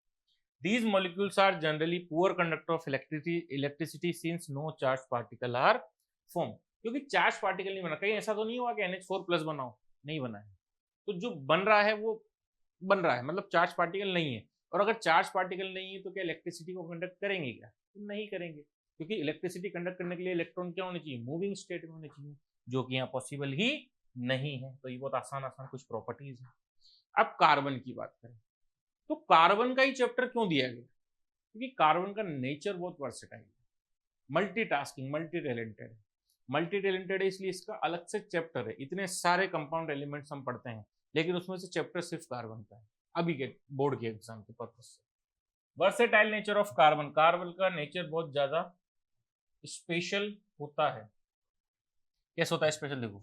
These molecules are generally poor conductor of electricity since no charged particle are formed। क्योंकि चार्ज पार्टिकल नहीं बना। कहीं ऐसा तो नहीं हुआ कि NH4+ बनाओ, नहीं बना है। तो जो बन रहा है वो बन रहा है, मतलब चार्ज पार्टिकल नहीं है। और अगर चार्ज पार्टिकल नहीं है तो क्या इलेक्ट्रिसिटी को कंडक्ट करेंगे क्या? तो नहीं करेंगे, क्योंकि इलेक्ट्रिसिटी कंडक्ट करने के लिए इलेक्ट्रॉन क्या होने चाहिए? मूविंग स्टेट में होने चाहिए, जो कि यहाँ पॉसिबल ही नहीं है। तो ये बहुत आसान कुछ प्रॉपर्टीज है। अब कार्बन की बात करें तो कार्बन का ही चैप्टर क्यों दिया गया? क्योंकि कार्बन का नेचर बहुत वर्सेटाइल है, मल्टीटास्किंग, मल्टी टैलेंटेड है। मल्टी टैलेंटेड है इसलिए इसका अलग से चैप्टर है। इतने सारे कंपाउंड एलिमेंट्स हम पढ़ते हैं, लेकिन उसमें से चैप्टर सिर्फ कार्बन का है, अभी के बोर्ड के एग्जाम के पर्पज से। Versatile nature of carbon, carbon का नेचर बहुत ज्यादा स्पेशल होता है। कैसे होता है स्पेशल? देखो,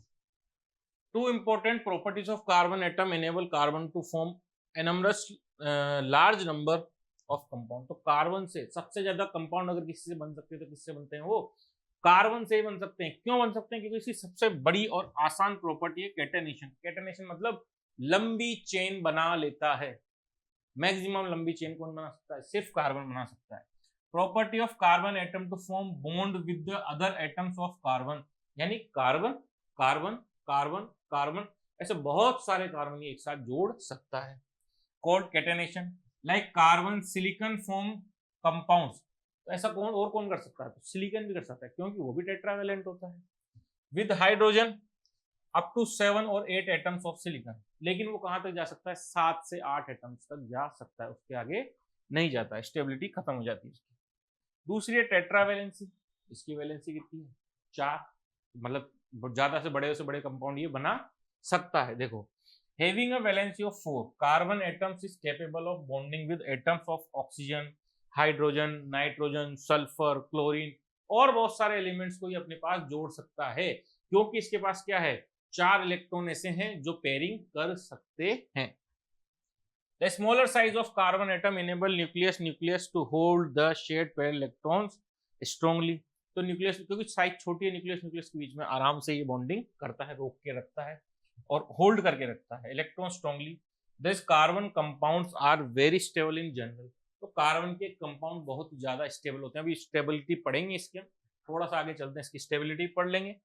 2 important properties of carbon atom enable carbon to form enormous large number of compound. तो कार्बन से सबसे ज्यादा कंपाउंड अगर किसी से बन सकते हैं तो किससे बनते हैं? वो कार्बन से ही बन सकते हैं। क्यों बन सकते हैं? क्योंकि इसकी सबसे बड़ी और आसान प्रॉपर्टी है कैटेनेशन। कैटेनेशन मतलब लंबी चेन बना लेता है। मैक्सिमम लंबी चेन कौन बना सकता है? सिर्फ कार्बन बना सकता है। Property of carbon atom to form bond with the other atoms of carbon, यानी कार्बन कार्बन कार्बन कार्बन ऐसे बहुत सारे कार्बन एक साथ जोड़ सकता है, called catenation. Like carbon silicon form compounds. तो ऐसा कौन कर सकता है? तो सिलिकॉन भी कर सकता है, क्योंकि वो भी टेट्रावेलेंट होता है। विद हाइड्रोजन अप टू 7 और 8 एटम्स ऑफ सिलिकॉन। लेकिन वो कहां तक जा सकता है? 7 से 8 एटम्स तक जा सकता है, उसके आगे नहीं जाता है, स्टेबिलिटी खत्म हो जाती है उसकी। दूसरी है टेट्रावेलेंसी। इसकी वैलेंसी कितनी है? 4, मतलब ज्यादा से बड़े कंपाउंड ये बना सकता है। देखो, having a valency of 4 carbon atoms is capable of bonding with atoms of oxygen, hydrogen, nitrogen, sulphur, chlorine और बहुत सारे एलिमेंट्स को ये अपने पास जोड़ सकता है, क्योंकि इसके पास क्या है? 4 इलेक्ट्रॉन ऐसे हैं जो पेयरिंग कर सकते हैं। The smaller size of carbon atom enable nucleus to hold the shared pair electrons strongly। तो न्यूक्लियस, क्योंकि साइज छोटी है, न्यूक्लियस न्यूक्लियस के बीच में आराम से ये बॉन्डिंग करता है, रोक के रखता है और होल्ड करके रखता है electron strongly. This carbon compounds are very stable in general. तो कार्बन के कंपाउंड बहुत ज्यादा स्टेबल होते हैं। अभी स्टेबिलिटी पढ़ेंगे इसके, थोड़ा सा आगे चलते हैं, इसकी स्टेबिलिटी पढ़ लेंगे।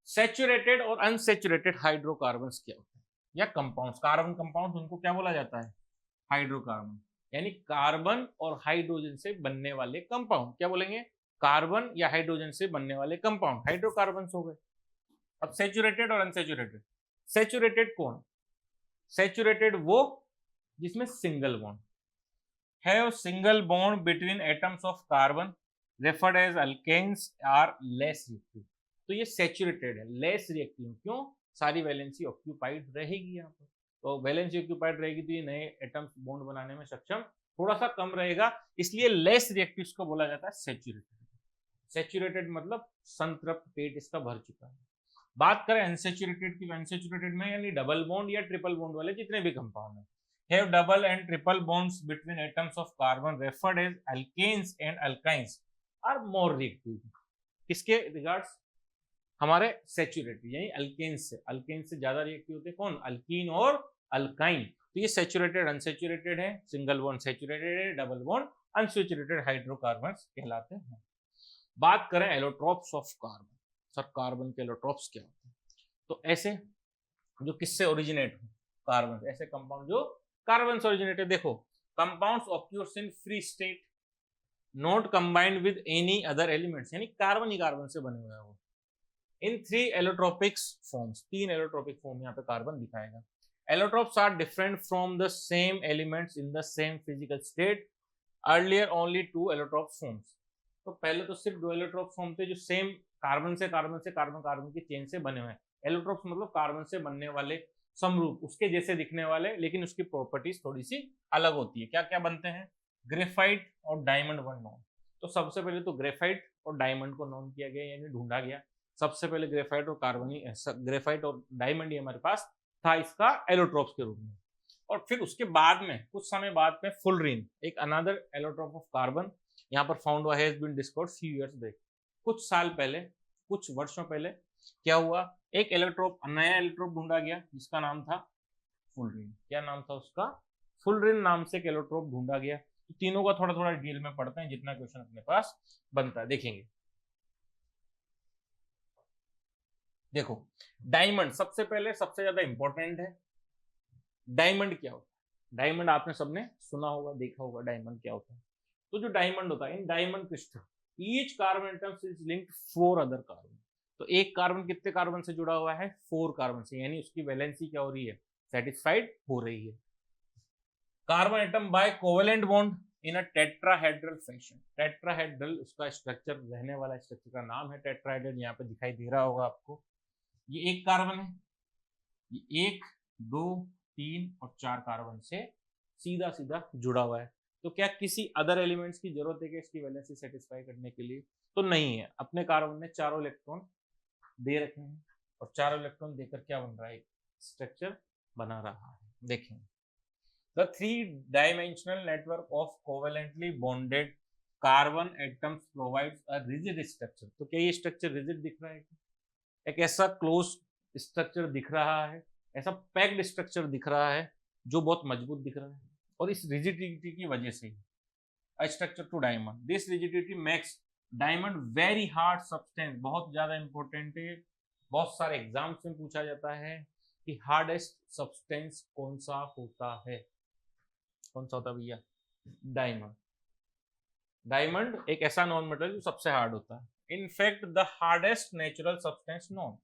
सैचुरेटेड और अनसैचुरेटेड हाइड्रोकार्बन्स क्या होते हैं या कंपाउंड्स, कार्बन कंपाउंड्स, उनको क्या बोला जाता है? हाइड्रोकार्बन। यानी कार्बन और हाइड्रोजन से बनने वाले कंपाउंड क्या बोलेंगे? कार्बन या हाइड्रोजन से बनने वाले कंपाउंड हाइड्रोकार्बन्स हो गए। अब सैचुरेटेड और अनसैचुरेटेड। सैचुरेटेड कौन? सैचुरेटेड वो जिसमें single bond have single bond between atoms of carbon referred as alkanes are less reactive. तो ये सैचुरेटेड है, लेस रिएक्टिव। क्यों? सारी वैलेंसी ऑक्यूपाइड रहेगी यहाँ पर, तो वैलेंसी ऑक्यूपाइड रहेगी तो ये नए एटम्स बॉन्ड बनाने में सक्षम थोड़ा सा कम रहेगा, इसलिए लेस रिएक्टिव को बोला जाता है सैचुरेटेड। सैचुरेटेड मतलब संतृप्त, पेट इसका भर चुका है। बात करें अनसैचुरेटेड की, अनसैचुरेटेड में यानी डबल बॉन्ड या ट्रिपल बॉन्ड वाले जितने भी कंपाउंड हैं, have double and triple bonds between atoms of carbon referred as alkenes and alkynes are more reactive. किसके रिगार्ड्स? हमारे सैचुरेटेड यानी अल्केन्स से, अल्केन्स से ज्यादा रिएक्टिव होते हैं कौन? अल्कीन और अल्काइन। तो ये सैचुरेटेड अनसैचुरेटेड है, सिंगल बॉन्ड सैचुरेटेड है, डबल बॉन्ड अनसैचुरेटेड हाइड्रोकार्बन्स कहलाते हैं। बात करें allotropes of carbon. Sir carbon के एलोट्रोप्स क्या होते हैं? तो ऐसे जो किससे ओरिजिनेट हो? कार्बन से। ऐसे कंपाउंड जो कार्बन से ओरिजिनेट है। देखो, compounds occurs in free state not combined with any other elements, यानी कार्बन ही कार्बन से बने हुए हैं वो। In 3 allotropics forms, 3 allotropic form यहाँ पे कार्बन दिखाएगा। Allotropes are different from the same elements in the same physical state. Earlier only 2 allotrope forms. तो पहले तो सिर्फ 2 एलोट्रोप फॉर्म थे जो सेम कार्बन से कार्बन की चेन से बने हुए हैं। एलोट्रोप्स मतलब कार्बन से बनने वाले समरूप, उसके जैसे दिखने वाले, लेकिन उसकी प्रॉपर्टीज थोड़ी सी अलग होती है। क्या क्या बनते हैं? ग्रेफाइट और डायमंड वन नोन। तो सबसे पहले तो ग्रेफाइट और डायमंड को नोन किया गया यानी ढूंढा गया। सबसे पहले ग्रेफाइट और कार्बन, ग्रेफाइट और डायमंड ही हमारे पास था इसका एलोट्रोप्स के रूप में। और फिर उसके बाद में कुछ समय बाद में फुलरिन, एक अनदर एलोट्रोप ऑफ कार्बन यहाँ पर फाउंड हुआ, has been discovered few years back. कुछ साल पहले, कुछ वर्षों पहले क्या हुआ? एक एलोट्रोप, नया एलोट्रोप ढूंढा गया जिसका नाम था फुलरिन। क्या नाम था उसका? फुलरिन नाम से एक एलोट्रोप ढूंढा गया। तो तीनों का थोड़ा थोड़ा डिटेल में पढ़ते हैं, जितना क्वेश्चन अपने पास बनता है देखेंगे। देखो, डायमंड सबसे पहले सबसे ज्यादा इंपॉर्टेंट है। डायमंड क्या होता है? डायमंड आपने सबने सुना होगा, देखा होगा डायमंड क्या होता है। तो जो डायमंड होता है, in diamond crystal each carbon atoms is linked 4 other carbon. तो एक कार्बन कितने कार्बन से जुड़ा हुआ है? 4 कार्बन से, यानी उसकी वैलेंसी क्या हो रही है? सेटिस्फाइड हो रही है। Carbon atom by covalent bond in a tetrahedral fashion. Tetrahedral उसका स्ट्रक्चर, रहने वाला स्ट्रक्चर का नाम है टेट्राहेड्रल। यहाँ पे दिखाई दे रहा होगा आपको, ये एक कार्बन है, ये 1 2 3 और 4 कार्बन से सीधा सीधा जुड़ा हुआ है। तो क्या किसी अदर एलिमेंट्स की जरूरत है कि इसकी वैलेंसी सेटिस्फाई करने के लिए? तो नहीं है। अपने कार्बन ने चारों इलेक्ट्रॉन दे रखे हैं और चारों इलेक्ट्रॉन देकर क्या बन रहा है? स्ट्रक्चर बना रहा है। देखें, the 3-dimensional network of covalently bonded carbon atoms provides a rigid structure। तो क्या ये स्ट्रक्चर रिजिड दिख रहा है? एक ऐसा क्लोज स्ट्रक्चर दिख रहा है, ऐसा पैक्ड स्ट्रक्चर दिख रहा है जो बहुत मजबूत दिख रहा है। और इस रिजिडिटी की वजह से structure to diamond, this rigidity makes diamond very hard substance. बहुत ज्यादा इंपॉर्टेंट है, बहुत सारे एग्जाम्स में पूछा जाता है कि हार्डेस्ट सब्सटेंस कौन सा होता है? कौन सा होता है भैया? डायमंड। डायमंड एक ऐसा नॉन मेटल जो सबसे हार्ड होता है। In fact, the hardest natural substance known।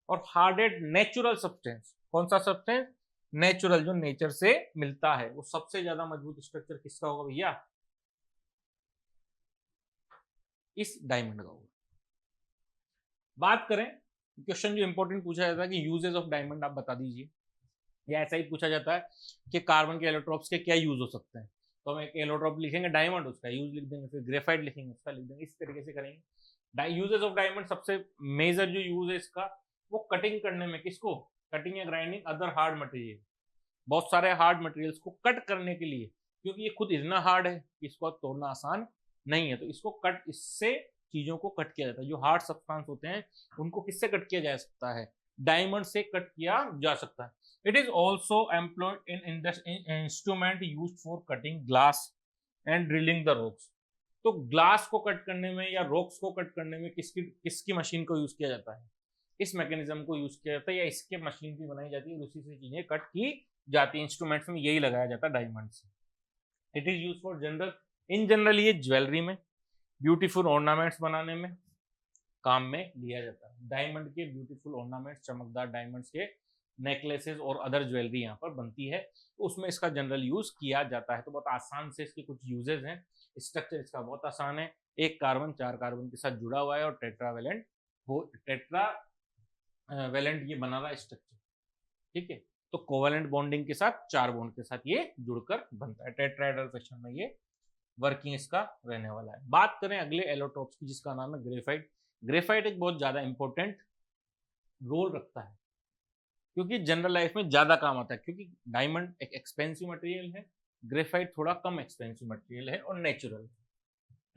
और हार्डेड नेचुरल सब्सटेंस, कौन सा सब्सटेंस? नेचुरल, जो नेचर से मिलता है, वो सबसे ज्यादा मजबूत स्ट्रक्चर किसका होगा भैया? इस डायमंड का होगा। बात करें, क्वेश्चन जो इंपॉर्टेंट पूछा जाता है कि यूजेस ऑफ डायमंड आप बता दीजिए, या ऐसा ही पूछा जाता है कि कार्बन के एलोट्रोप्स के क्या यूज हो सकते हैं। तो हम एक एलोट्रोप लिखेंगे डायमंड, उसका यूज लिख देंगे, फिर ग्रेफाइट लिखेंगे, उसका लिख देंगे, इस तरीके से करेंगे। यूजेस ऑफ डायमंड, सबसे मेजर जो यूज है इसका, वो कटिंग करने में। किसको? कटिंग या ग्राइंडिंग अदर हार्ड मटेरियल। बहुत सारे हार्ड मटेरियल्स को कट करने के लिए, क्योंकि ये खुद इतना हार्ड है कि इसको तोड़ना आसान नहीं है, तो इसको कट, इससे चीजों को कट किया जाता है। जो हार्ड सब्सटेंस होते हैं उनको किससे कट किया जा सकता है? डायमंड से कट किया जा सकता है। It is also employed in instrument used for cutting glass and drilling the rocks. तो ग्लास को कट करने में या रॉक्स को कट करने में किसकी मशीन को यूज किया जाता है? इस मैकेनिज्म को यूज किया जाता है, या इसके मशीन भी बनाई जाती है और उसी से चीजें कट की जाती है। इंस्ट्रूमेंट्स में यही लगाया जाता है डायमंड से। It is use for general, in general ये ज्वेलरी में, ब्यूटीफुल ऑर्नामेंट्स बनाने में काम में लिया जाता है। डायमंड के ब्यूटीफुल ऑर्नामेंट्स, चमकदार डायमंड्स के नेकलेसेस और अदर ज्वेलरी यहाँ पर बनती है, तो उसमें इसका जनरल यूज किया जाता है। तो बहुत आसान से इसके कुछ यूजेस हैं। स्ट्रक्चर इसका बहुत आसान है, एक कार्बन 4 कार्बन के साथ जुड़ा हुआ है और टेट्रावेलेंट ये बना रहा है स्ट्रक्चर, ठीक है। तो कोवेलेंट बॉन्डिंग के साथ 4 बॉन्ड के साथ ये जुड़कर बनता है। टेट्राहेड्रल फैशन में ये वर्किंग इसका रहने वाला है। बात करें अगले एलोट्रोप्स की, जिसका नाम है ग्रेफाइट। ग्रेफाइट एक बहुत ज्यादा इंपॉर्टेंट रोल रखता है, क्योंकि जनरल लाइफ में ज्यादा काम आता है। क्योंकि डायमंड एक एक्सपेंसिव मटेरियल है, ग्रेफाइट थोड़ा कम एक्सपेंसिव मटेरियल है और नेचुरल है।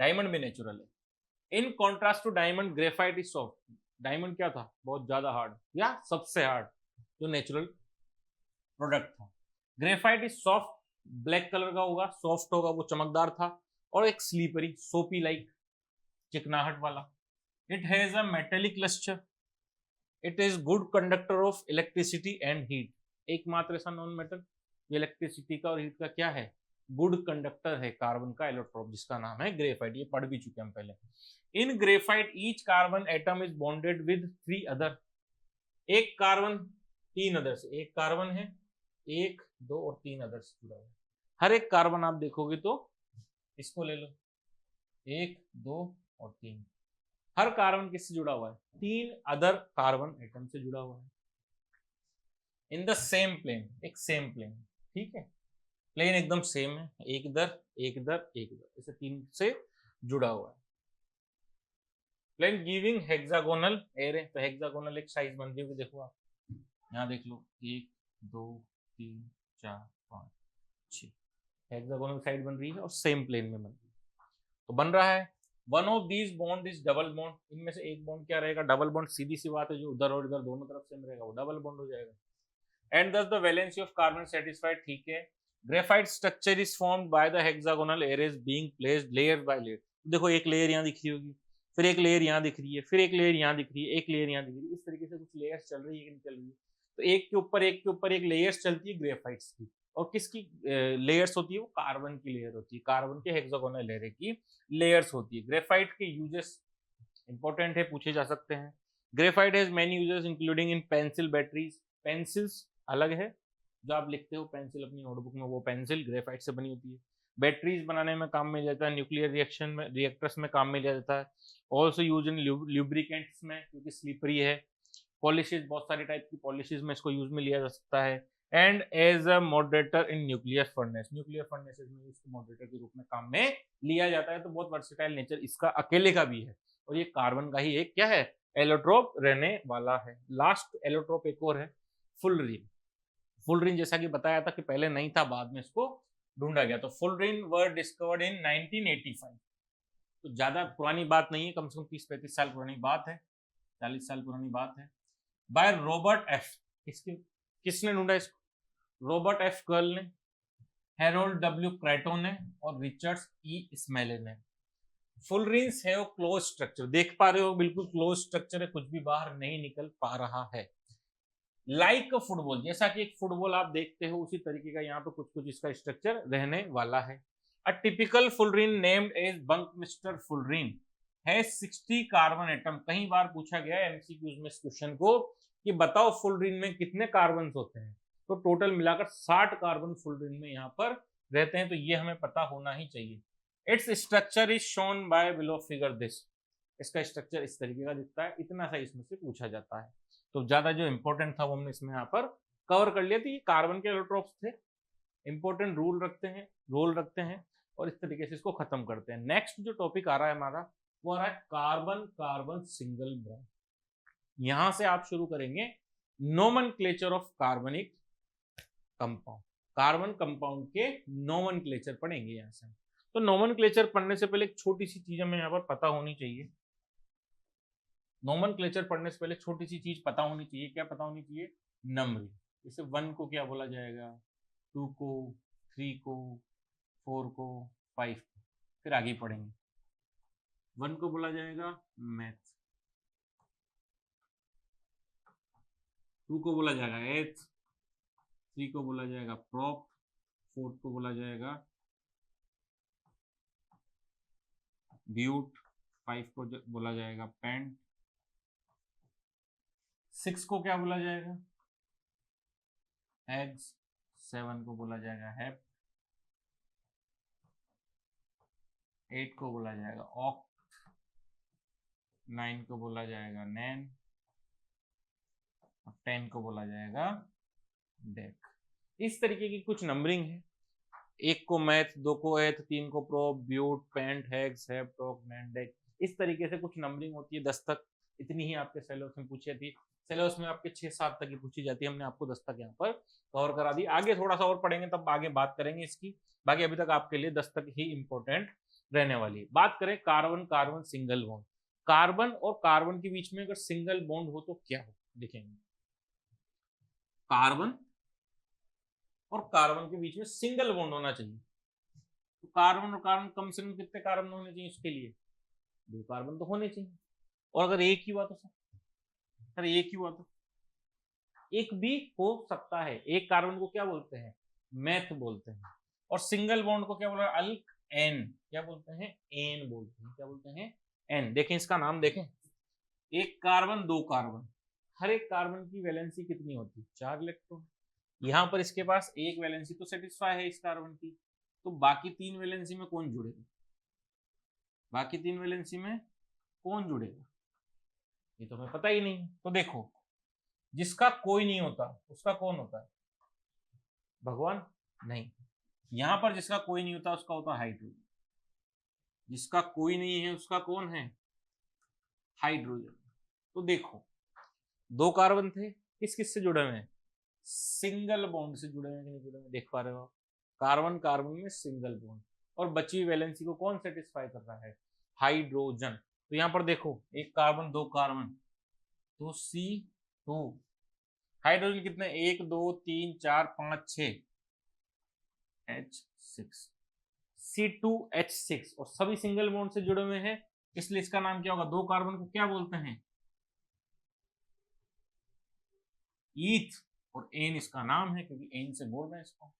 डायमंड भी नेचुरल है। In contrast to diamond, graphite is soft. Diamond क्या था? बहुत ज्यादा हार्ड, या सबसे हार्ड जो नेचुरल प्रोडक्ट था। Graphite is soft, black colour का होगा, सॉफ्ट होगा, वो चमकदार था और एक स्लीपरी, सोपी लाइक, चिकनाहट वाला। It has a metallic lustre. It is good conductor of electricity and heat. एकमात्र ऐसा नॉन मेटल जो इलेक्ट्रिसिटी का और हीट का क्या है? गुड कंडक्टर है, कार्बन का एलोट्रोप, जिसका नाम है ग्रेफाइट। ये पढ़ भी चुके हम पहले। In graphite each carbon atom is bonded with 3 other. एक कार्बन 3 अदर्स, एक कार्बन है 1, 2 और 3 अदर्स जुड़ा हुआ है। हर एक कार्बन आप देखोगे तो इसको ले लो, 1, 2 और 3। हर कार्बन किससे जुड़ा हुआ है? 3 अदर कार्बन एटम से जुड़ा हुआ है। इन द सेम प्लेन, एक सेम प्लेन, ठीक है। प्लेन एकदम सेम है, एक इधर एक इधर एक इधर, इसे 3 से जुड़ा हुआ है। Plane giving hexagonal array. तो हेक्सागोनल एक साइज बनती होगी, देखो आप यहाँ देख लो, 1, 2, 3, 4, 5, 6 हेक्सागोनल साइड बन रही है और सेम प्लेन में बन रही है। तो बन रहा है one of these bond is double bond. इनमें से एक बॉन्ड क्या रहेगा? Double bond. सीधी सी बात है, जो उधर और इधर दोनों तरफ सेम रहेगा वो डबल बॉन्ड हो जाएगा। एंड दस the valency of carbon satisfied, ठीक है। Graphite structure is formed by the hexagonal arrays being placed layer by layer. देखो एक लेयर यहाँ दिख रही होगी, फिर एक लेयर यहाँ दिख रही है, फिर एक लेयर यहाँ दिख रही है, एक लेयर यहाँ दिख रही है। इस तरीके से कुछ लेयर्स चल रही है कि नहीं चल रही है? तो एक के ऊपर एक लेयर्स चलती है ग्रेफाइट्स की। और किसकी लेयर्स होती है? वो कार्बन की लेयर होती है, कार्बन के हेक्सागोनल एरे की लेयर्स होती है। ग्रेफाइट के यूजेस इंपॉर्टेंट है, पूछे जा सकते हैं। Graphite has many uses including in pencil batteries. Pencils अलग है, जो आप लिखते हो पेंसिल अपनी नोटबुक में, वो पेंसिल ग्रेफाइट से बनी होती है। बैटरीज बनाने में काम में जाता है, न्यूक्लियर रिएक्शन में, रिएक्टर्स में काम में जाता है। ऑल्सो यूज इन ल्यूब्रिकेंट्स में, क्योंकि स्लिपरी है। पॉलिशेज, बहुत सारी टाइप की पॉलिशेज में इसको यूज में लिया जा सकता है। And as a moderator in nuclear furnace, nuclear furnaces में इसको मॉडरेटर के रूप में काम में लिया जाता है। तो बहुत वर्सेटाइल नेचर इसका अकेले का भी है, और ये कार्बन का ही एक क्या है? एलोट्रोप रहने वाला है। लास्ट एलोट्रोप एक और है, फुलरिन। फुलरिन जैसा कि बताया था कि पहले नहीं था, बाद में इसको ढूंढा गया। तो फुलरिन वर डिस्कवर्ड इन 1985। तो ज्यादा पुरानी बात नहीं है, कम से कम 30-35 साल पुरानी बात है, 40 साल पुरानी बात है। बाय रॉबर्ट एफ, किसने ढूंढा इसको? रॉबर्ट एफ कर्ल ने, हेरोल्ड डब्ल्यू क्रेटो ने और रिचर्ड्स ई स्मेले ने। फुलरिन्स हैव क्लोज स्ट्रक्चर, देख पा रहे हो बिल्कुल क्लोज स्ट्रक्चर है, कुछ भी बाहर नहीं निकल पा रहा है। लाइक फुटबॉल, जैसा कि एक फुटबॉल आप देखते हो उसी तरीके का यहाँ पे कुछ कुछ इसका स्ट्रक्चर रहने वाला है। A typical fullerene named as buckminsterfullerene है 60 कार्बन एटम। कई बार पूछा गया है एमसीक्यूज में इस क्वेश्चन को कि बताओ फुलरिन में कितने कार्बन होते हैं। तो टोटल मिलाकर 60 कार्बन फुलरिन में यहाँ पर रहते हैं, तो ये हमें पता होना ही चाहिए। Its structure is shown by below figure this. इसका स्ट्रक्चर इस तरीके का दिखता है, इतना सा इसमें से पूछा जाता है। तो ज्यादा जो इंपॉर्टेंट था वो हमने इसमें यहाँ पर कवर कर लिया। तो ये कार्बन के एलोट्रोप्स थे, इंपॉर्टेंट रोल रखते हैं और इस तरीके से इसको खत्म करते हैं। नेक्स्ट जो टॉपिक आ रहा है हमारा, वो आ रहा है कार्बन कार्बन सिंगल बॉन्ड। यहां से आप शुरू करेंगे नोमेनक्लेचर ऑफ कार्बनिक कंपाउंड। कार्बन कंपाउंड के नोमेनक्लेचर पढ़ेंगे यहाँ से। तो नोमेनक्लेचर पढ़ने से पहले एक छोटी सी चीज हमें यहाँ पर पता होनी चाहिए। नोमेनक्लेचर पढ़ने से पहले छोटी सी चीज पता होनी चाहिए। क्या पता होनी चाहिए? नंबरिंग। जैसे 1 को क्या बोला जाएगा, 2 को, 3 को, 4 को, 5 को, फिर आगे पढ़ेंगे। 1 को बोला जाएगा मैथ, 2 को बोला जाएगा एथ, 3 को बोला जाएगा प्रॉप, 4 को बोला जाएगा ब्यूट, 5 को बोला जाएगा पेंट, 6 को क्या बोला जाएगा एग्स, 7 को बोला जाएगा हैप, 8 को बोला जाएगा ऑक्ट, 9 को बोला जाएगा नैन, और 10 को बोला जाएगा डेक। इस तरीके की कुछ नंबरिंग है। 1 को मैथ, 2 को एथ, 3 को prop, but, pent, hex, hept, टॉक, नैन, डेक। इस तरीके से कुछ नंबरिंग होती है 10 तक। इतनी ही आपके सिलेबस में पूछी थी। सिलेबस में आपके 6-7 तक की पूछी जाती है। हमने आपको 10 तक यहाँ पर कवर करा दी। आगे थोड़ा सा और पढ़ेंगे तब आगे बात करेंगे इसकी। बाकी अभी तक आपके लिए 10 तक ही इंपॉर्टेंट रहने वाली है। बात करें carbon carbon single bond. Carbon और कार्बन के बीच में अगर सिंगल बॉन्ड हो तो क्या हो, देखेंगे। कार्बन और कार्बन के बीच में सिंगल बॉन्ड होना चाहिए। तो कार्बन और कार्बन कम से कम कितने कार्बन होने चाहिए उसके लिए? 2 कार्बन तो होने चाहिए। और अगर एक ही हुआ तो सर एक ही हुआ तो एक भी हो सकता है। एक कार्बन को क्या बोलते हैं? मैथ बोलते हैं। और सिंगल बॉन्ड को क्या बोला? अल्क एन। क्या बोलते हैं? एन बोलते हैं। क्या बोलते हैं? एन। देखें इसका नाम देखें। एक कार्बन, 2 कार्बन, हर एक कार्बन की वैलेंसी कितनी होती है? 4 इलेक्ट्रॉन। यहाँ पर इसके पास एक वैलेंसी तो सेटिस्फाई है इस कार्बन की, तो बाकी 3 वैलेंसी में कौन जुड़ेगा? बाकी 3 वैलेंसी में कौन जुड़ेगा? ये तो हमें पता ही नहीं। तो देखो, जिसका कोई नहीं होता उसका कौन होता है? भगवान? नहीं। यहां पर जिसका कोई नहीं होता उसका होता है हाइड्रोजन। जिसका कोई नहीं है उसका कौन है? हाइड्रोजन। तो देखो, 2 कार्बन थे, किस किस से जुड़े हुए हैं? सिंगल बॉन्ड से जुड़े हुए कि नहीं जुड़े हुए? देख पा रहे हो आप, कार्बन कार्बन में सिंगल बॉन्ड। और बची हुई वैलेंसी को कौन सेटिस्फाई कर रहा है? हाइड्रोजन। तो यहां पर देखो, एक कार्बन, 2 कार्बन, तो C2। हाइड्रोजन कितने? 1 2 3 4 5 6, H6, C2H6। और सभी सिंगल बॉन्ड से जुड़े हुए हैं, इसलिए इसका नाम क्या होगा? 2 कार्बन को क्या बोलते हैं? ईथ। और एन इसका नाम है क्योंकि एन से बोल रहे हैं इसको।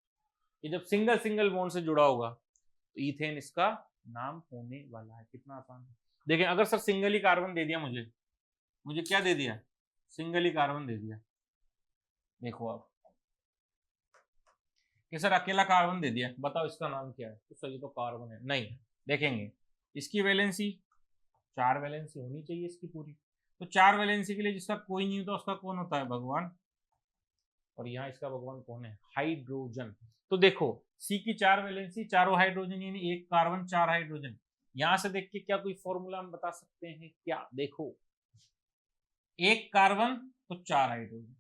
ये जब सिंगल सिंगल बॉन्ड से जुड़ा होगा तो ईथेन इसका नाम होने वाला है। कितना आसान है। देखें, अगर सर सिंगल ही कार्बन दे दिया, मुझे क्या दे दिया? सिंगल ही कार्बन दे दिया। देखो आप कि सर अकेला कार्बन दे दिया, बताओ इसका नाम क्या है? तो सर ये तो कार्बन है। नहीं, देखेंगे इसकी वैलेंसी 4 वैलेंसी होनी चाहिए इसकी पूरी। तो 4 वैलेंसी के लिए जिसका कोई नहीं होता उसका कौन होता है? भगवान। और यहाँ इसका भगवान कौन है? हाइड्रोजन। तो देखो, सी की 4 वैलेंसी, चारों हाइड्रोजन, यानी 1 कार्बन 4 हाइड्रोजन। यहां से देख के क्या कोई फॉर्मूला हम बता सकते हैं क्या? देखो, 1 कार्बन तो 4 हाइड्रोजन,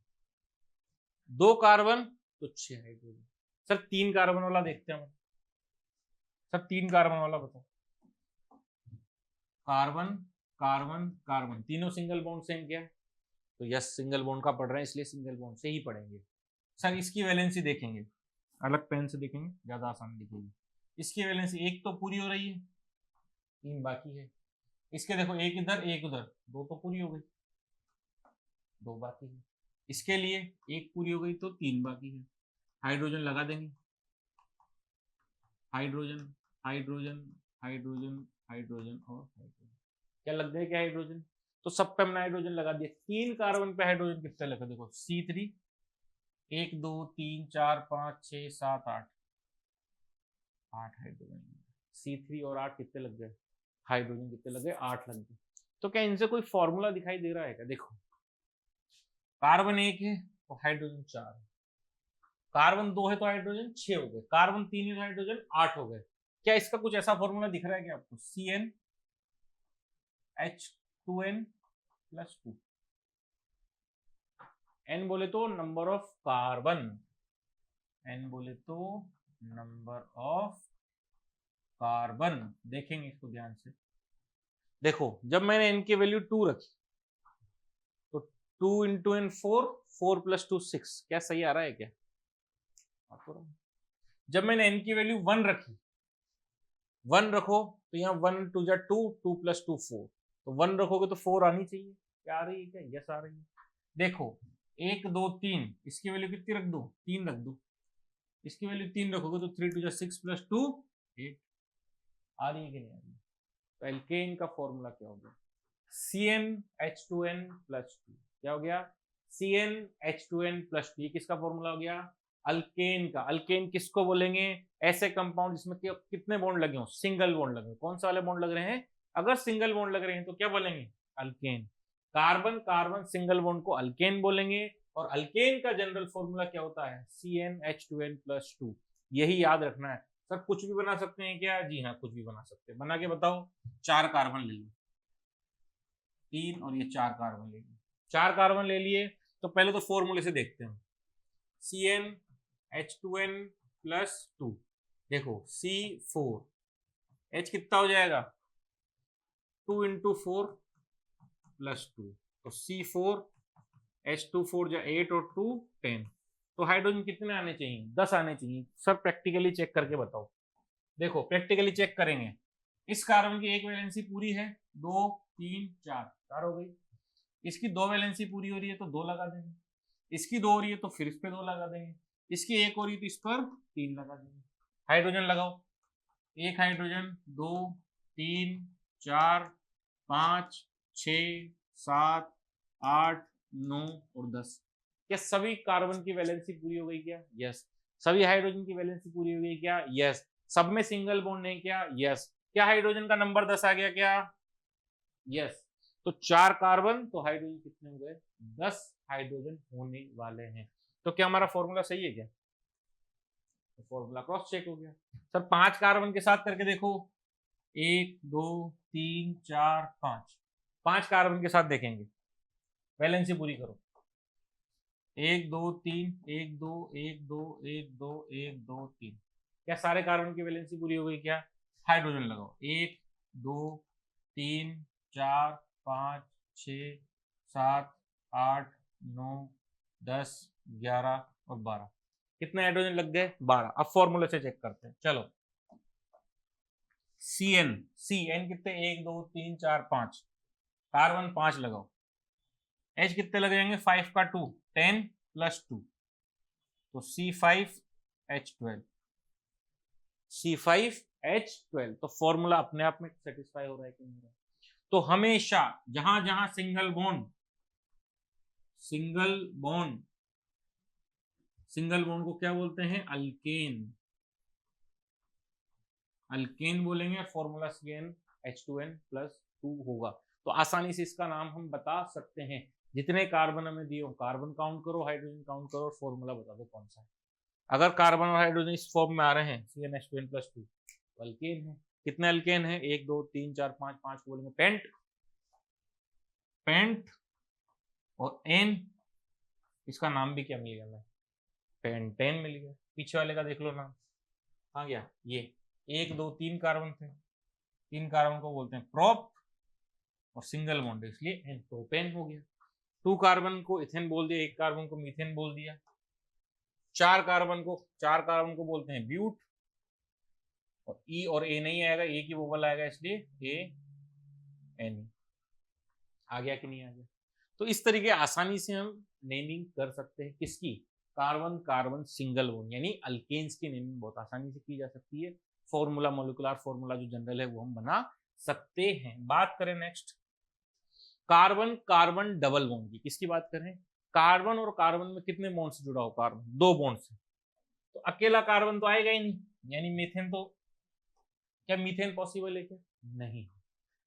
2 कार्बन तो 6 हाइड्रोजन। सर 3 कार्बन वाला देखते हैं। सर 3 कार्बन वाला बताओ। कार्बन कार्बन कार्बन, तीनों सिंगल बॉन्ड से हैं क्या? तो यस, सिंगल बॉन्ड का पढ़ रहे हैं इसलिए सिंगल बॉन्ड से ही पढ़ेंगे। सर इसकी वैलेंसी देखेंगे, अलग पेन से देखेंगे, ज्यादा आसान दिखेगी। इसकी वैलेंसी 1 तो पूरी हो रही है, 3 बाकी है। इसके देखो, 1 इधर 1 उधर, 2 तो पूरी हो गई, 2 बाकी है। इसके लिए 1 पूरी हो गई तो 3 बाकी है। हाइड्रोजन लगा देंगे, हाइड्रोजन हाइड्रोजन हाइड्रोजन हाइड्रोजन और हाइड्रोजन। क्या लग गया? क्या हाइड्रोजन? तो सब पे हमने हाइड्रोजन लगा दिया। 3 कार्बन पे हाइड्रोजन कितने लगे? देखो, C3, 1 2 3 4 5 6 7 8, 8 हाइड्रोजन। C3 और 8 कितने लग गए? हाइड्रोजन कितने लगे? 8 लग गए। तो क्या इनसे कोई फॉर्मूला दिखाई दे रहा है क्या? देखो, कार्बन 1 है तो हाइड्रोजन 4 है, कार्बन 2 है तो हाइड्रोजन 6 हो गए, कार्बन 3 है तो हाइड्रोजन 8 हो गए। क्या इसका कुछ ऐसा फॉर्मूला दिख रहा है क्या आपको? CnH2n+2। n बोले तो नंबर ऑफ कार्बन, n बोले तो नंबर ऑफ कार्बन। देखेंगे इसको ध्यान से। देखो, जब मैंने n की वैल्यू 2 रखी 2 इंटू एन 4, 4 प्लस 2 6। क्या सही आ रहा है क्या? जब मैंने n की वैल्यू 1 रखी, 1 रखो तो यहाँ 1 टू जा 2, 2 प्लस 2 4, तो 1 रखोगे तो 4 आनी चाहिए। क्या आ रही है? क्या यस आ रही है। देखो 1 2 3, इसकी वैल्यू कितनी रख दो? 3 रख दो। इसकी वैल्यू 3 रखोगे तो 3 टू जा 6 प्लस 2 8। आ रही है कि नहीं आ रही है? तो एल्केन का फॉर्मूला क्या हो गया? CnH2n plus 2। क्या हो गया? CnH2n plus 2। ये किसका फॉर्मूला हो गया? अल्केन का। अल्केन किसको बोलेंगे? ऐसे कंपाउंड जिसमें कितने बॉन्ड लगे हो? सिंगल बॉन्ड लगे। कौन सा वाले बॉन्ड लग रहे हैं? अगर सिंगल बॉन्ड लग रहे हैं तो क्या बोलेंगे? Alkane. Carbon carbon single bond को अल्केन बोलेंगे। और अल्केन का जनरल फॉर्मूला क्या होता है? CnH2n plus 2। यही याद रखना है। सर कुछ भी बना सकते हैं क्या? जी हाँ, कुछ भी बना सकते हैं। बना के बताओ। 4 कार्बन ले लो, 3 और ये 4 कार्बन ले लिए। 4 कार्बन ले लिए तो पहले तो फॉर्मूले से देखते हैं। CnH2n plus 2। देखो C4, H कितना हो जाएगा? 2 इंटू 4 प्लस 2, तो C4 H2 4 जा 8 और 2 10। तो हाइड्रोजन कितने आने चाहिए? 10 आने चाहिए। सर प्रैक्टिकली चेक करके बताओ। देखो प्रैक्टिकली चेक करेंगे। इस कार्बन की एक वैलेंसी पूरी है, 2 3 4, 4 हो गई। इसकी 2 वैलेंसी पूरी हो रही है तो 2 लगा देंगे। इसकी 2 हो रही है तो फिर इस पे 2 लगा देंगे। इसकी 1 हो रही है तो इस पर 3 लगा देंगे। हाइड्रोजन लगाओ। 1 हाइड्रोजन, 2 3 4 5 6 7 8 9 और 10। क्या सभी कार्बन की वैलेंसी पूरी हो गई क्या? यस। सभी हाइड्रोजन की वैलेंसी पूरी हो गई क्या? यस। सब में सिंगल बॉन्ड है क्या? यस। क्या हाइड्रोजन का नंबर 10 आ गया क्या? यस। तो 4 कार्बन, तो हाइड्रोजन कितने हो गए? 10 हाइड्रोजन होने वाले हैं। तो क्या हमारा फॉर्मूला सही है क्या? तो फॉर्मूला क्रॉस चेक हो गया। सर 5 कार्बन के साथ करके देखो। 1 2 3 4 5, 5 कार्बन के साथ देखेंगे। वैलेंसी पूरी करो। 1 2 3 1 2 1 2 1 2 1 2 3। क्या सारे कार्बन की वैलेंसी पूरी हो गई क्या? हाइड्रोजन लगाओ। 1 2 3 4 5 6 7 8 9 10 11 और 12। कितने हाइड्रोजन लग गए? 12। अब फॉर्मूले से चेक करते हैं। चलो CN कितने? 1 2 3 4 5, कार्बन 5 लगाओ। H कितने लग जाएंगे? 5 का 2, 10 प्लस 2, तो C5H12। C5H12। तो फॉर्मूला अपने आप में सेटिस्फाई हो रहा है कि नहीं? तो हमेशा जहां जहां सिंगल बॉन्ड को क्या बोलते हैं? अल्केन। अल्केन बोलेंगे। फॉर्मूला CnH2n प्लस 2 होगा। तो आसानी से इसका नाम हम बता सकते हैं। जितने कार्बन हमें दिए हो, कार्बन काउंट करो, हाइड्रोजन काउंट करो और फॉर्मूला बता दो कौन सा है। अगर कार्बन और हाइड्रोजन इस फॉर्म में आ रहे हैं CnH2n प्लस 2, तो अल्केन है। कितने अल्केन है? 1 2 3 4 5, 5 को बोलेंगे पेंट। और एन, इसका नाम भी क्या मिल गया? मैं पेंटेन मिल गया। पीछे वाले का देख लो नाम। आ गया ये। 1 2 3 कार्बन थे, 3 कार्बन को बोलते हैं प्रोप, और सिंगल बॉन्ड इसलिए एन, प्रोपेन हो गया। 2 कार्बन को इथेन बोल दिया, 1 कार्बन को मीथेन बोल दिया। 4 कार्बन को बोलते हैं ब्यूट, और ई और ए नहीं आएगा, ए की वोवल आएगा इसलिए ए एन। आ गया कि नहीं आ गया? तो इस तरीके आसानी से हम नेमिंग कर सकते हैं। किसकी? कार्बन कार्बन सिंगल बॉन्ड, यानी अल्केन्स की नेमिंग बहुत आसानी से की जा सकती है। फॉर्मूला, मोलिकुलर फॉर्मूला जो जनरल है वो हम बना सकते हैं। बात करें next carbon carbon double bond की। किसकी बात करें? कार्बन और कार्बन में कितने बॉन्ड से जुड़ा हो? कार्बन 2 बॉन्ड से। तो अकेला कार्बन तो आएगा ही नहीं, यानी मीथेन। तो क्या मीथेन पॉसिबल है क्या? नहीं,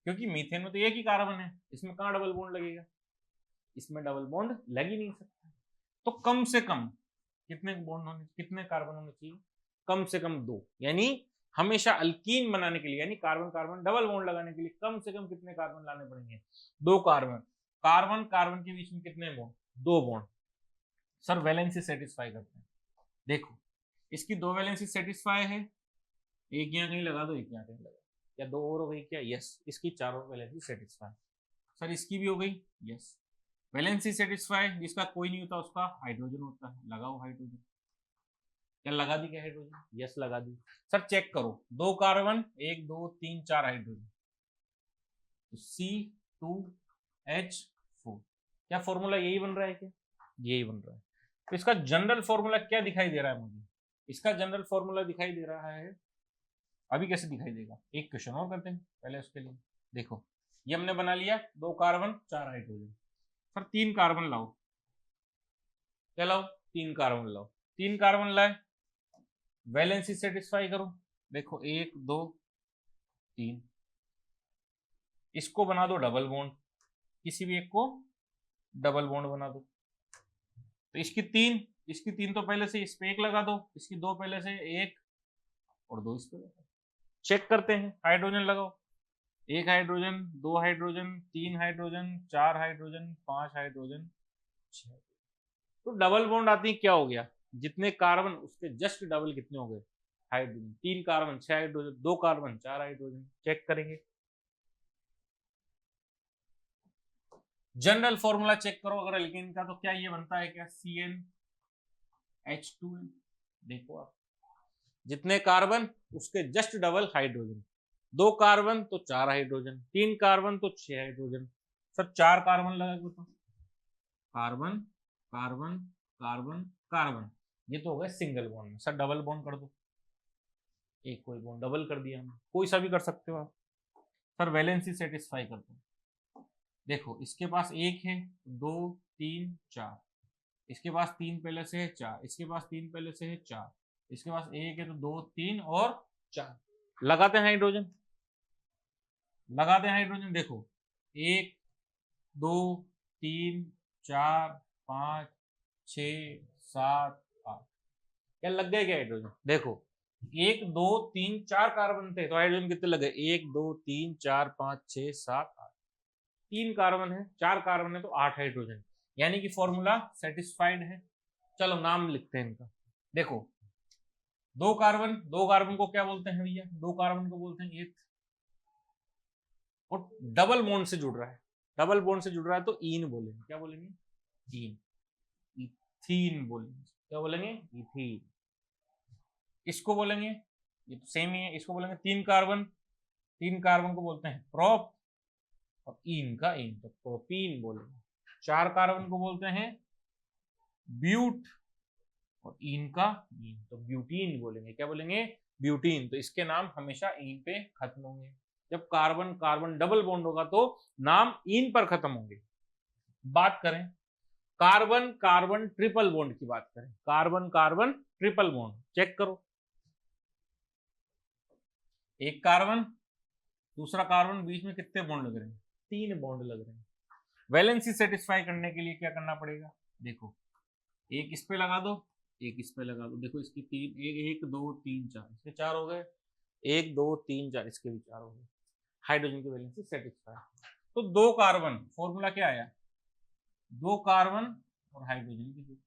क्योंकि मीथेन में तो एक ही कार्बन है, इसमें कहां डबल बॉन्ड लगेगा? इसमें डबल बॉन्ड लग ही नहीं सकता। तो कम से कम कितने बॉन्ड होने, कितने कार्बन होने चाहिए? कम से कम 2। यानी हमेशा अल्कीन बनाने के लिए, यानी कार्बन कार्बन डबल बॉन्ड लगाने के लिए कम से कम कितने कार्बन लाने पड़ेंगे? 2 कार्बन। कार्बन कार्बन के बीच में कितने bond? 2 bond. Sir valency satisfy करते हैं। देखो इसकी 2 वैलेंसी सेटिस्फाई है, एक यहाँ कहीं लगा दो, एक यहाँ कहीं लगा, या 2 और हो गई क्या? यस। इसकी 4 वैलेंसी सेटिस्फाई। सर इसकी भी हो गई? यस। वैलेंसी सेटिस्फाई जिसका कोई नहीं होता उसका हाइड्रोजन होता है, लगाओ हाइड्रोजन। क्या लगा दी क्या हाइड्रोजन? यस लगा दी। सर चेक करो, 2 कार्बन 1 2 3 4 हाइड्रोजन, तो C2H4। क्या फॉर्मूला यही बन रहा है क्या? यही बन रहा है। तो इसका जनरल फॉर्मूला क्या दिखाई दे रहा है मुझे? इसका जनरल फॉर्मूला दिखाई दे रहा है, अभी कैसे दिखाई देगा, एक क्वेश्चन और करते हैं पहले उसके लिए। देखो ये हमने बना लिया 2 कार्बन 4 हाइड्रोजन। सर 3 कार्बन लाओ, क्या लाओ? 3 कार्बन लाओ। 3 कार्बन लाए, वैलेंसी सेटिस्फाई करो। देखो 1 2 3, इसको बना दो डबल बॉन्ड, किसी भी एक को डबल बॉन्ड बना दो। तो इसकी 3 तो पहले से इस पे 1 लगा दो, इसकी 2 पहले से 1 और 2 इस पे लगा दो। चेक करते हैं, हाइड्रोजन लगाओ, 1 hydrogen 2 hydrogen 3 hydrogen 4 hydrogen 5 hydrogen 6। तो डबल बॉन्ड आती है, क्या हो गया, जितने कार्बन उसके जस्ट डबल कितने हो गए hydrogen. 3 carbon 6 hydrogen, 2 carbon 4 hydrogen. Check करेंगे, जनरल फॉर्मूला चेक करो अगर एल्केन का, तो क्या ये बनता है क्या, CnH2n। देखो आप, जितने कार्बन उसके जस्ट डबल हाइड्रोजन, 2 कार्बन तो 4 हाइड्रोजन, 3 कार्बन तो 6 हाइड्रोजन। सर 4 कार्बन लगा के बताओ, कार्बन कार्बन कार्बन कार्बन, ये तो हो गया सिंगल बॉन्ड में। सर डबल बॉन्ड कर दो, एक कोई बॉन्ड डबल कर दिया हमने, कोई सा भी कर सकते हो आप। सर वैलेंसी सेटिस्फाई कर दो। देखो इसके पास 1 है 2 3 4, इसके पास 3 पहले से है 4, इसके पास 3 पहले से है 4, इसके पास 1 है तो 2 3 और 4। लगाते हैं हाइड्रोजन, लगाते हैं हाइड्रोजन। देखो 1 2 3 4 5 6 7 8, क्या लग गए क्या हाइड्रोजन? देखो 1 2 3 4 कार्बन थे तो हाइड्रोजन कितने लगे, 1 2 3 4 5 6 7 8। 3 कार्बन है 4 कार्बन है तो 8 हाइड्रोजन, यानी कि फॉर्मूला सेटिस्फाइड है। चलो नाम लिखते हैं इनका। देखो 2 कार्बन को क्या बोलते हैं भैया, 2 कार्बन को बोलते हैं एथ, और डबल बॉन्ड से जुड़ रहा है, डबल बॉन्ड से जुड़ रहा है तो ईन बोलेंगे। क्या बोलेंगे? ईन। इथीन बोलेंगे। क्या बोलेंगे? इथीन। इसको बोलेंगे, ये तो सेम ही है, इसको बोलेंगे 3 कार्बन, 3 कार्बन को बोलते हैं प्रोप, और ईन का ईन तो प्रोपीन बोलेंगे। 4 कार्बन को बोलते हैं ब्यूट, और ईन का ईन तो ब्यूटीन बोलेंगे। क्या बोलेंगे? ब्यूटीन। तो इसके नाम हमेशा ईन पे खत्म होंगे। जब कार्बन कार्बन डबल बॉन्ड होगा तो नाम ईन पर खत्म होंगे। बात करें कार्बन कार्बन ट्रिपल बॉन्ड की, बात करें carbon carbon triple bond, check करो, एक कार्बन दूसरा कार्बन, बीच में कितने बॉन्ड लग रहे हैं? 3 बॉन्ड लग रहे हैं। वैलेंसी सेटिस्फाई करने के लिए क्या करना पड़ेगा? देखो एक इस पे लगा दो, एक इस पे लगा दो। देखो इसकी 3, 1 2 3 4, इसके 4 हो गए, 1 2 3 4, इसके भी 4 हो गए। हाइड्रोजन की वैलेंसी सेटिस्फाई। तो 2 कार्बन, फॉर्मूला क्या आया, 2 कार्बन और हाइड्रोजन की।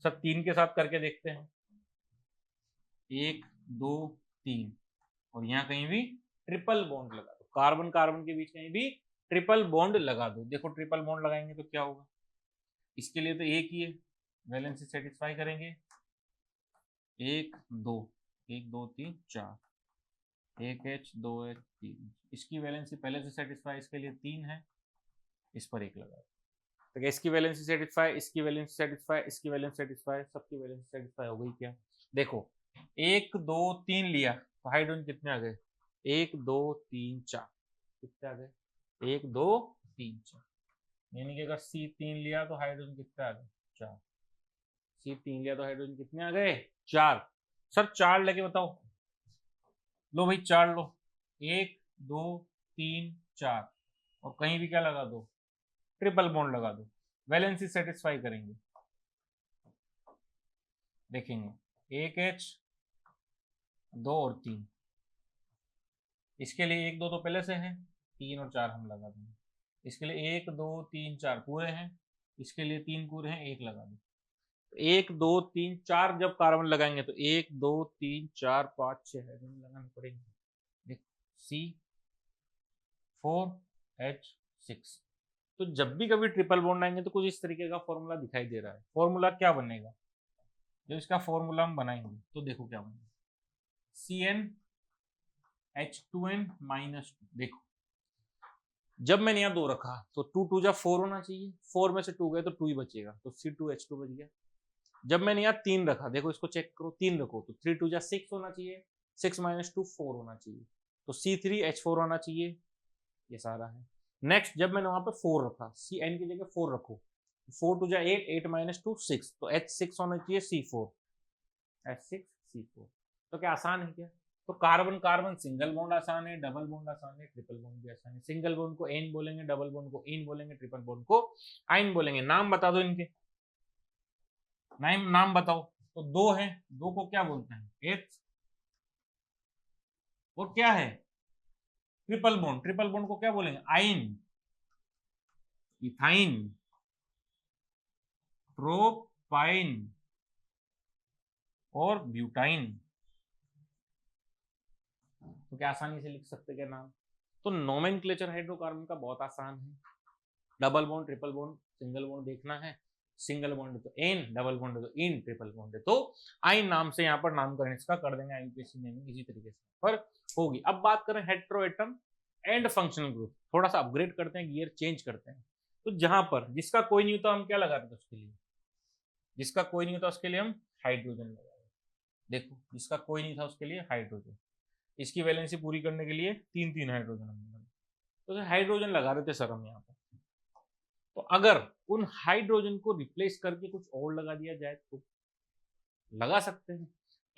सब 3 के साथ करके देखते हैं, 1 2 3, और यहाँ कहीं भी ट्रिपल बॉन्ड लगा दो, कार्बन कार्बन के बीच कहीं भी ट्रिपल बॉन्ड लगा दो। देखो ट्रिपल बॉन्ड लगाएंगे तो क्या होगा, इसके लिए तो एक ही है, वैलेंसी सेटिस्फाई करेंगे, 1 2 1 2 3 4, 1H 2H 3, इसकी वैलेंसी पहले से सेटिस्फाई, इसके लिए 3 है, इस पर 1 लगा तो क्या इसकी वैलेंसी सेटिस्फाई, इसकी वैलेंसी सेटिस्फाई, इसकी वैलेंसी सेटिस्फाई, सबकी वैलेंसी सेटिस्फाई हो गई क्या? देखो 1 2 3 लिया तो हाइड्रोजन कितने आ गए, 1 2 3 4, कितने आ गए, 1 2 3 4, यानी कि अगर C3 लिया तो हाइड्रोजन कितने आ गए, 4। C3 लिया तो हाइड्रोजन कितने आ गए, 4। सर 4 लेके बताओ, लो भाई 4 लो, 1 2 3 4, और कहीं भी क्या लगा दो, ट्रिपल बॉन्ड लगा दो, वैलेंसी सेटिस्फाई करेंगे। देखेंगे 1H 2 और 3, इसके लिए 1 2 तो पहले से है, 3 और 4 हम लगा देंगे। इसके लिए 1 2 3 4 पूरे हैं, इसके लिए 3 पूरे हैं, 1 लगा दें। 1 2 3 4 जब कार्बन लगाएंगे तो 1 2 3 4 5 6 हाइड्रोजन लगाने पड़ेंगे। C4H6, तो जब भी कभी ट्रिपल बॉन्ड आएंगे तो कुछ इस तरीके का फॉर्मूला दिखाई दे रहा है। फॉर्मूला क्या बनेगा, जब इसका फॉर्मूला हम बनाएंगे तो देखो क्या बनेगा, CnH2n-2। देखो जब मैंने यहाँ 2 रखा तो 2 2 जा 4 होना चाहिए, 4 में से 2 गए तो 2 ही बचेगा, तो C2H2 बच गया। जब मैंने यहाँ 3 रखा, देखो इसको चेक करो, 3 रखो तो 3 2 जा 6 होना चाहिए, 6 - 2 4 होना चाहिए, तो C3H4 होना चाहिए, ये सारा है। नेक्स्ट जब मैंने वहां पे 4 रखा, Cn की जगह 4 रखो, 4 2 जा 8, 8 - 2 6, तो H6 होना चाहिए C4, H6 C4। तो क्या आसान है क्या? तो कार्बन कार्बन सिंगल बॉन्ड आसान है, डबल बॉन्ड आसान है, ट्रिपल बॉन्ड भी आसान है। सिंगल बॉन्ड को एन बोलेंगे, डबल बॉन्ड को इन बोलेंगे, ट्रिपल बॉन्ड को आइन बोलेंगे। नाम बता दो इनके, नाम बताओ। तो 2 है, 2 को क्या बोलते हैं, एच, और क्या है ट्रिपल बॉन्ड, ट्रिपल बॉन्ड को क्या बोलेंगे, आइन, इथाइन, प्रोपाइन और ब्यूटाइन। तो क्या आसानी से लिख सकते क्या नाम? तो नोमेनक्लेचर हाइड्रोकार्बन का बहुत आसान है। Double bond, triple bond, single bond देखना है, सिंगल बॉन्ड तो एन, डबल बॉन्ड तो इन, ट्रिपल बॉन्ड तो आइन नाम से यहाँ पर नामकरण इसका कर देंगे आईयूपीएसी नेमिंग, इसी तरीके से पर होगी। अब बात करें हेटेरोएटम एंड फंक्शनल ग्रुप, थोड़ा सा अपग्रेड करते हैं, गियर चेंज करते हैं। तो जहां पर जिसका कोई नहीं होता हम क्या लगाते थे उसके लिए, जिसका कोई नहीं होता उसके लिए हम हाइड्रोजन लगाए। देखो जिसका कोई नहीं था उसके लिए हाइड्रोजन, इसकी वैलेंसी पूरी करने के लिए 3 हाइड्रोजन हमने लगाए, तो हाइड्रोजन लगा रहे थे सर हम यहाँ पर। तो अगर उन हाइड्रोजन को रिप्लेस करके कुछ और लगा दिया जाए तो लगा सकते हैं।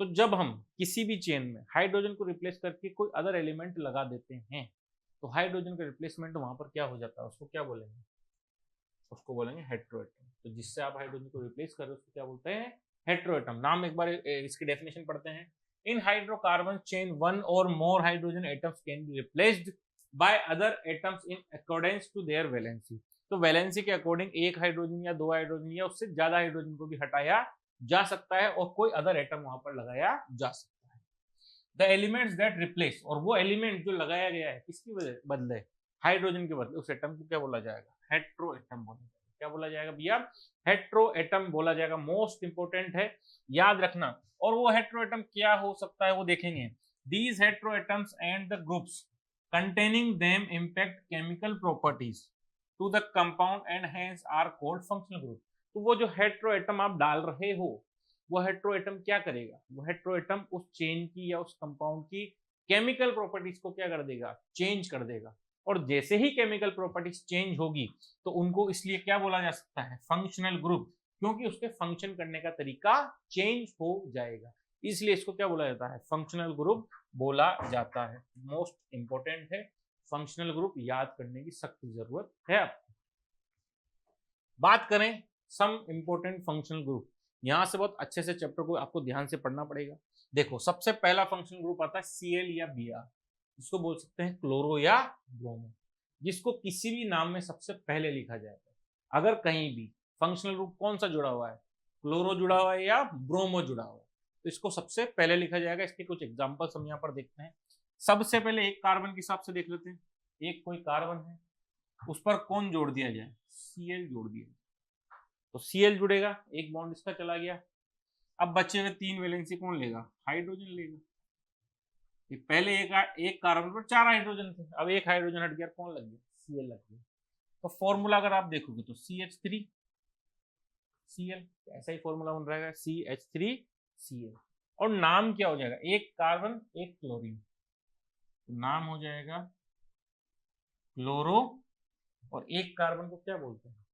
तो जब हम किसी भी चेन में हाइड्रोजन को रिप्लेस करके कोई अदर एलिमेंट लगा देते हैं तो हाइड्रोजन का रिप्लेसमेंट वहां पर क्या हो जाता है, उसको क्या बोलेंगे, उसको बोलेंगे हेटेरोएटम। तो जिससे आप हाइड्रोजन को रिप्लेस कर रहे हो उसको क्या बोलते हैं, हेटेरोएटम। नाम एक बार इसकी डेफिनेशन पढ़ते हैं। इन हाइड्रोकार्बन चेन वन और more hydrogen atoms can be replaced by other atoms in accordance to their valency. तो वैलेंसी के अकॉर्डिंग एक हाइड्रोजन या 2 हाइड्रोजन या उससे ज्यादा हाइड्रोजन को भी हटाया जा सकता है और कोई अदर एटम वहां पर लगाया जा सकता है। द एलिमेंट्स दैट रिप्लेस, और वो एलिमेंट जो लगाया गया है किसकी बदले, हाइड्रोजन के बदले, उस एटम को क्या बोला जाएगा, हेटेरोएटम बोला जाएगा। क्या बोला जाएगा भैया, हेटेरोएटम बोला जाएगा। मोस्ट इंपोर्टेंट है, याद रखना। और वो हेटेरोएटम क्या हो सकता है वो देखेंगे। These heteroatoms and the groups containing them impart chemical properties to the compound and hence are called functional group. तो वो जो हेटेरोएटम आप डाल रहे हो वो हेटेरोएटम क्या करेगा, वो हेटेरोएटम उस चेन की या उस कंपाउंड की केमिकल प्रॉपर्टीज को क्या कर देगा, चेंज कर देगा। और जैसे ही केमिकल प्रॉपर्टीज चेंज होगी तो उनको इसलिए क्या बोला जा सकता है, फंक्शनल ग्रुप, क्योंकि उसके फंक्शन करने का तरीका चेंज हो जाएगा, इसलिए इसको क्या बोला जाता है, फंक्शनल ग्रुप बोला जाता है। मोस्ट इंपोर्टेंट है, फंक्शनल ग्रुप याद करने की सख्त जरूरत है आपको। बात करें सम इंपोर्टेंट फंक्शनल ग्रुप, यहां से बहुत अच्छे से चैप्टर को आपको ध्यान से पढ़ना पड़ेगा। देखो सबसे पहला फंक्शनल ग्रुप आता है Cl या Br, जिसको बोल सकते हैं क्लोरो या ब्रोमो, जिसको किसी भी नाम में सबसे पहले लिखा जाएगा। अगर कहीं भी फंक्शनल ग्रुप कौन सा जुड़ा हुआ है, क्लोरो जुड़ा हुआ है या ब्रोमो जुड़ा हुआ है, तो इसको सबसे पहले लिखा जाएगा। इसके कुछ एग्जाम्पल्स हम यहाँ पर देखते हैं। सबसे पहले एक कार्बन के हिसाब से देख लेते हैं। एक कोई कार्बन है, उस पर कौन जोड़ दिया जाए, Cl जोड़ दिया, तो Cl जुड़ेगा, एक बॉन्ड इसका चला गया। अब बचे हुए 3 वैलेंसी कौन लेगा, हाइड्रोजन लेगा। पहले एक कार्बन पर 4 हाइड्रोजन थे, अब एक हाइड्रोजन हट गया, कौन लग गया, Cl लग गया। तो फॉर्मूला अगर आप देखोगे तो CH3Cl, ऐसा ही फॉर्मूला बन रहेगा CH3Cl। और नाम क्या हो जाएगा, एक कार्बन एक क्लोरीन, तो नाम हो जाएगा क्लोरो, और एक कार्बन को क्या बोलते हैं,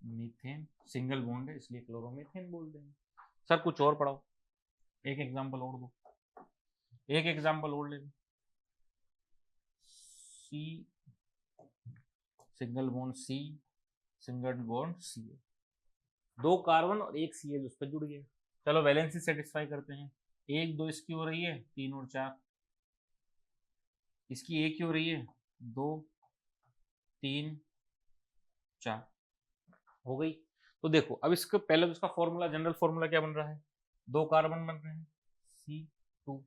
मीथेन, सिंगल बॉन्ड है इसलिए क्लोरोमीथेन बोल देंगे। सर कुछ और पढ़ाओ, एक एग्जांपल और दो, एक एग्जांपल और ले लो। C single bond C, single bond C, 2 carbon और एक Cl उस पर जुड़ गया। चलो वैलेंसी सेटिस्फाई करते हैं। 1 2 इसकी हो रही है, 3 और 4 इसकी, एक ही हो रही है, 2 3 4 हो गई। तो देखो अब इसको पहले तो इसका फॉर्मूला, जनरल फॉर्मूला क्या बन रहा है, 2 कार्बन बन रहे हैं C2,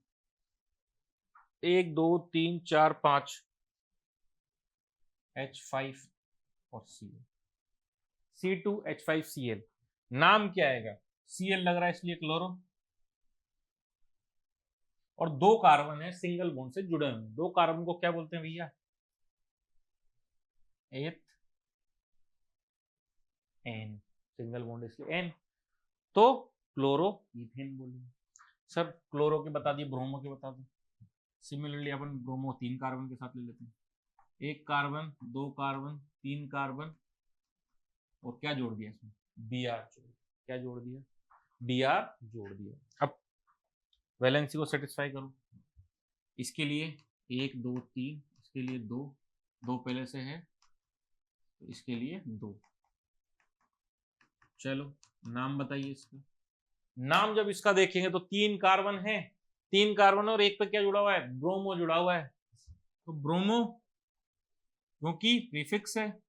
1 2 3 4 5, H5 और Cl, C2H5Cl। नाम क्या आएगा? Cl लग रहा है इसलिए क्लोरो, और दो कार्बन है सिंगल बॉन्ड से जुड़े हुए। दो कार्बन को क्या बोलते हैं भैया? एथ एन, सिंगल बॉन्ड इसलिए एन, तो क्लोरो इथेन बोलेंगे। सर क्लोरो के बता दिए, ब्रोमो के बता दो। सिमिलरली अपन ब्रोमो 3 कार्बन के साथ ले लेते हैं। 1 कार्बन, 2 कार्बन, 3 कार्बन, और क्या जोड़ दिया इसमें? Br जोड़। क्या जोड़ दिया? Br जोड़ दिया। अब वैलेंसी को सेटिस्फाई करो। इसके लिए 1 2 3, इसके लिए 2 2 पहले से है, तो इसके लिए 2। चलो नाम बताइए इसका। नाम जब इसका देखेंगे तो 3 कार्बन है, 3 कार्बन और एक पे क्या जुड़ा हुआ है? ब्रोमो जुड़ा हुआ है, तो ब्रोमो क्योंकि प्रीफिक्स है,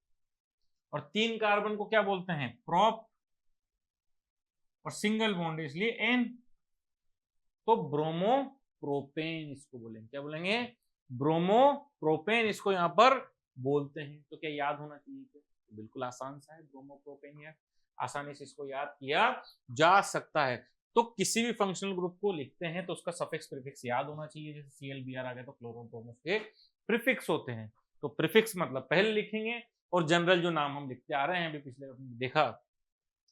और 3 कार्बन को क्या बोलते हैं? प्रोप, और सिंगल बॉन्ड इसलिए एन, तो ब्रोमो प्रोपेन इसको बोलेंगे। क्या बोलेंगे? ब्रोमो प्रोपेन इसको यहां पर बोलते हैं। तो क्या याद होना चाहिए? तो बिल्कुल आसान सा है, ब्रोमो प्रोपेन है, आसानी से इसको याद किया जा सकता है। तो किसी भी फंक्शनल ग्रुप को लिखते हैं तो उसका सफिक्स प्रीफिक्स याद होना चाहिए। जैसे ClBr आ गया तो क्लोरो ब्रोमो के प्रीफिक्स होते हैं, तो प्रीफिक्स मतलब पहले लिखेंगे, और जनरल जो नाम हम लिखते आ रहे हैं, अभी पिछले देखा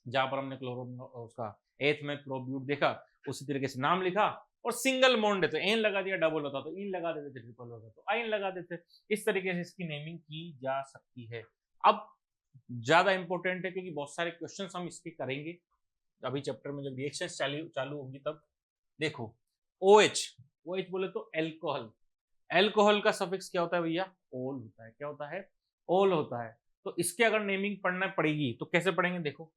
जहां पर हमने क्लोरो उसका एथ में प्रोब्यूट देखा, उसी तरीके से नाम लिखा, और सिंगल बॉन्ड है तो एन लगा दिया, डबल होता तो इन लगा देते, ट्रिपल होता तो आइन लगा देते। इस तरीके से इसकी नेमिंग की जा सकती है। अब ज्यादा इंपॉर्टेंट है क्योंकि बहुत सारे क्वेश्चंस हम इसके करेंगे अभी चैप्टर में, जब रिएक्शन चालू होगी तब। देखो OH, OH बोले तो एल्कोहल, एल्कोहल का सफिक्स क्या होता है भैया? ओल होता है। क्या होता है? ओल होता है। तो इसके अगर नेमिंग पढ़ना पड़ेगी तो कैसे पढ़ेंगे? देखो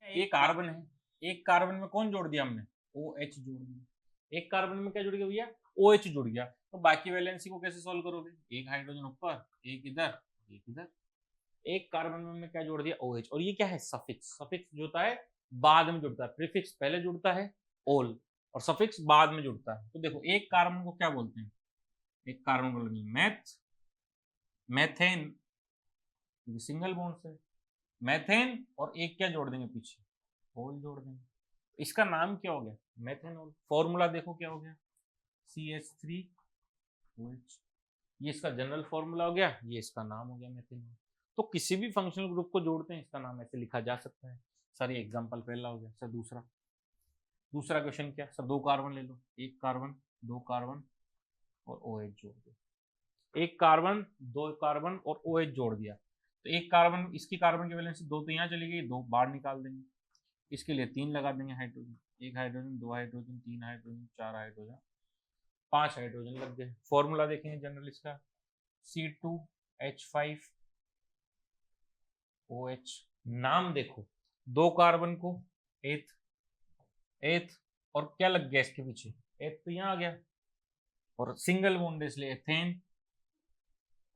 एक कार्बन है, एक कार्बन में कौन जोड़ दिया हमने? OH जोड़ दिया। एक कार्बन में क्या जुड़ गया भैया? OH जुड़ गया। तो बाकी वैलेंसी को कैसे सॉल्व करोगे? एक हाइड्रोजन ऊपर, एक इधर, एक इधर। एक कार्बन में क्या जोड़ दिया? OH, और ये क्या है? सफिक्स। सफिक्स जो होता है बाद में जुड़ता है, प्रीफिक्स पहले जुड़ता है ओल, और सफिक्स बाद में जुड़ता है। तो देखो एक कार्बन को क्या बोलते हैं? एक कार्बन को बोलेंगे मैथ, मैथेन, सिंगल बॉन्ड से मैथेन, और एक क्या जोड़ देंगे पीछे? ओल जोड़ देंगे। इसका नाम क्या हो गया? मेथेनॉल। फॉर्मूला देखो क्या हो गया? CH3OH। ये इसका जनरल फॉर्मूला हो गया, ये इसका नाम हो गया मेथेनॉल। तो किसी भी फंक्शनल ग्रुप को जोड़ते हैं इसका नाम ऐसे लिखा जा सकता है। सर ये एग्जांपल पहला हो गया। सर दूसरा क्वेश्चन क्या? सर 2 कार्बन ले लो, 1 कार्बन, 2 कार्बन, और OH जोड़ दो। 1 कार्बन, 2 कार्बन, और OH जोड़ दिया, तो एक कार्बन, इसकी कार्बन की वैलेंसी 2 तो यहाँ चली गई, 2 बाहर निकाल देंगे। इसके लिए 3 लगा देंगे hydrogen, 1 hydrogen, 2 hydrogen, 3 hydrogen, 4 hydrogen, 5 hydrogen लग गए। फॉर्मूला देखेंगे जनरल इसका C2H5OH। नाम देखो, 2 कार्बन को एथ, एथ, और क्या लग गया इसके पीछे? एथ तो यहाँ आ गया, और सिंगल बॉन्ड इसलिए एथेन,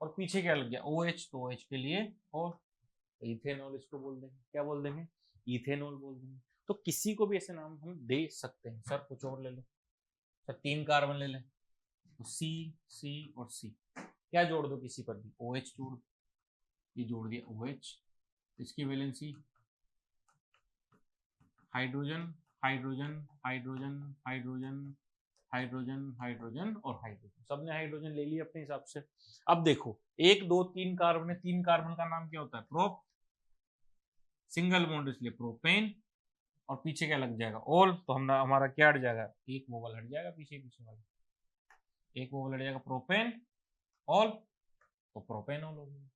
और पीछे क्या लग गया? OH, तो OH के लिए और इथेनॉल इसको बोल देंगे। क्या बोल देंगे? इथेनॉल बोल देंगे। तो किसी को भी ऐसे नाम हम दे सकते हैं। सर कुछ और ले लो, सर 3 कार्बन ले लें, तो C और C, क्या जोड़ दो किसी पर भी? OH जोड़, ये जोड़ दिया OH, इसकी valency hydrogen, hydrogen, hydrogen, hydrogen, hydrogen, hydrogen, और हाइड्रोजन। सबने हाइड्रोजन ले लिया अपने हिसाब से। अब देखो 1 2 3 कार्बन है, 3 कार्बन का नाम क्या होता है? प्रोप, सिंगल बॉन्ड इसलिए प्रोपेन, और पीछे क्या लग जाएगा? ओल, तो हमारा क्या हट जाएगा? एक वोवल हट जाएगा, पीछे वाला एक वोवल हट जाएगा, प्रोपेन ऑल, तो प्रोपेनॉल हो गया।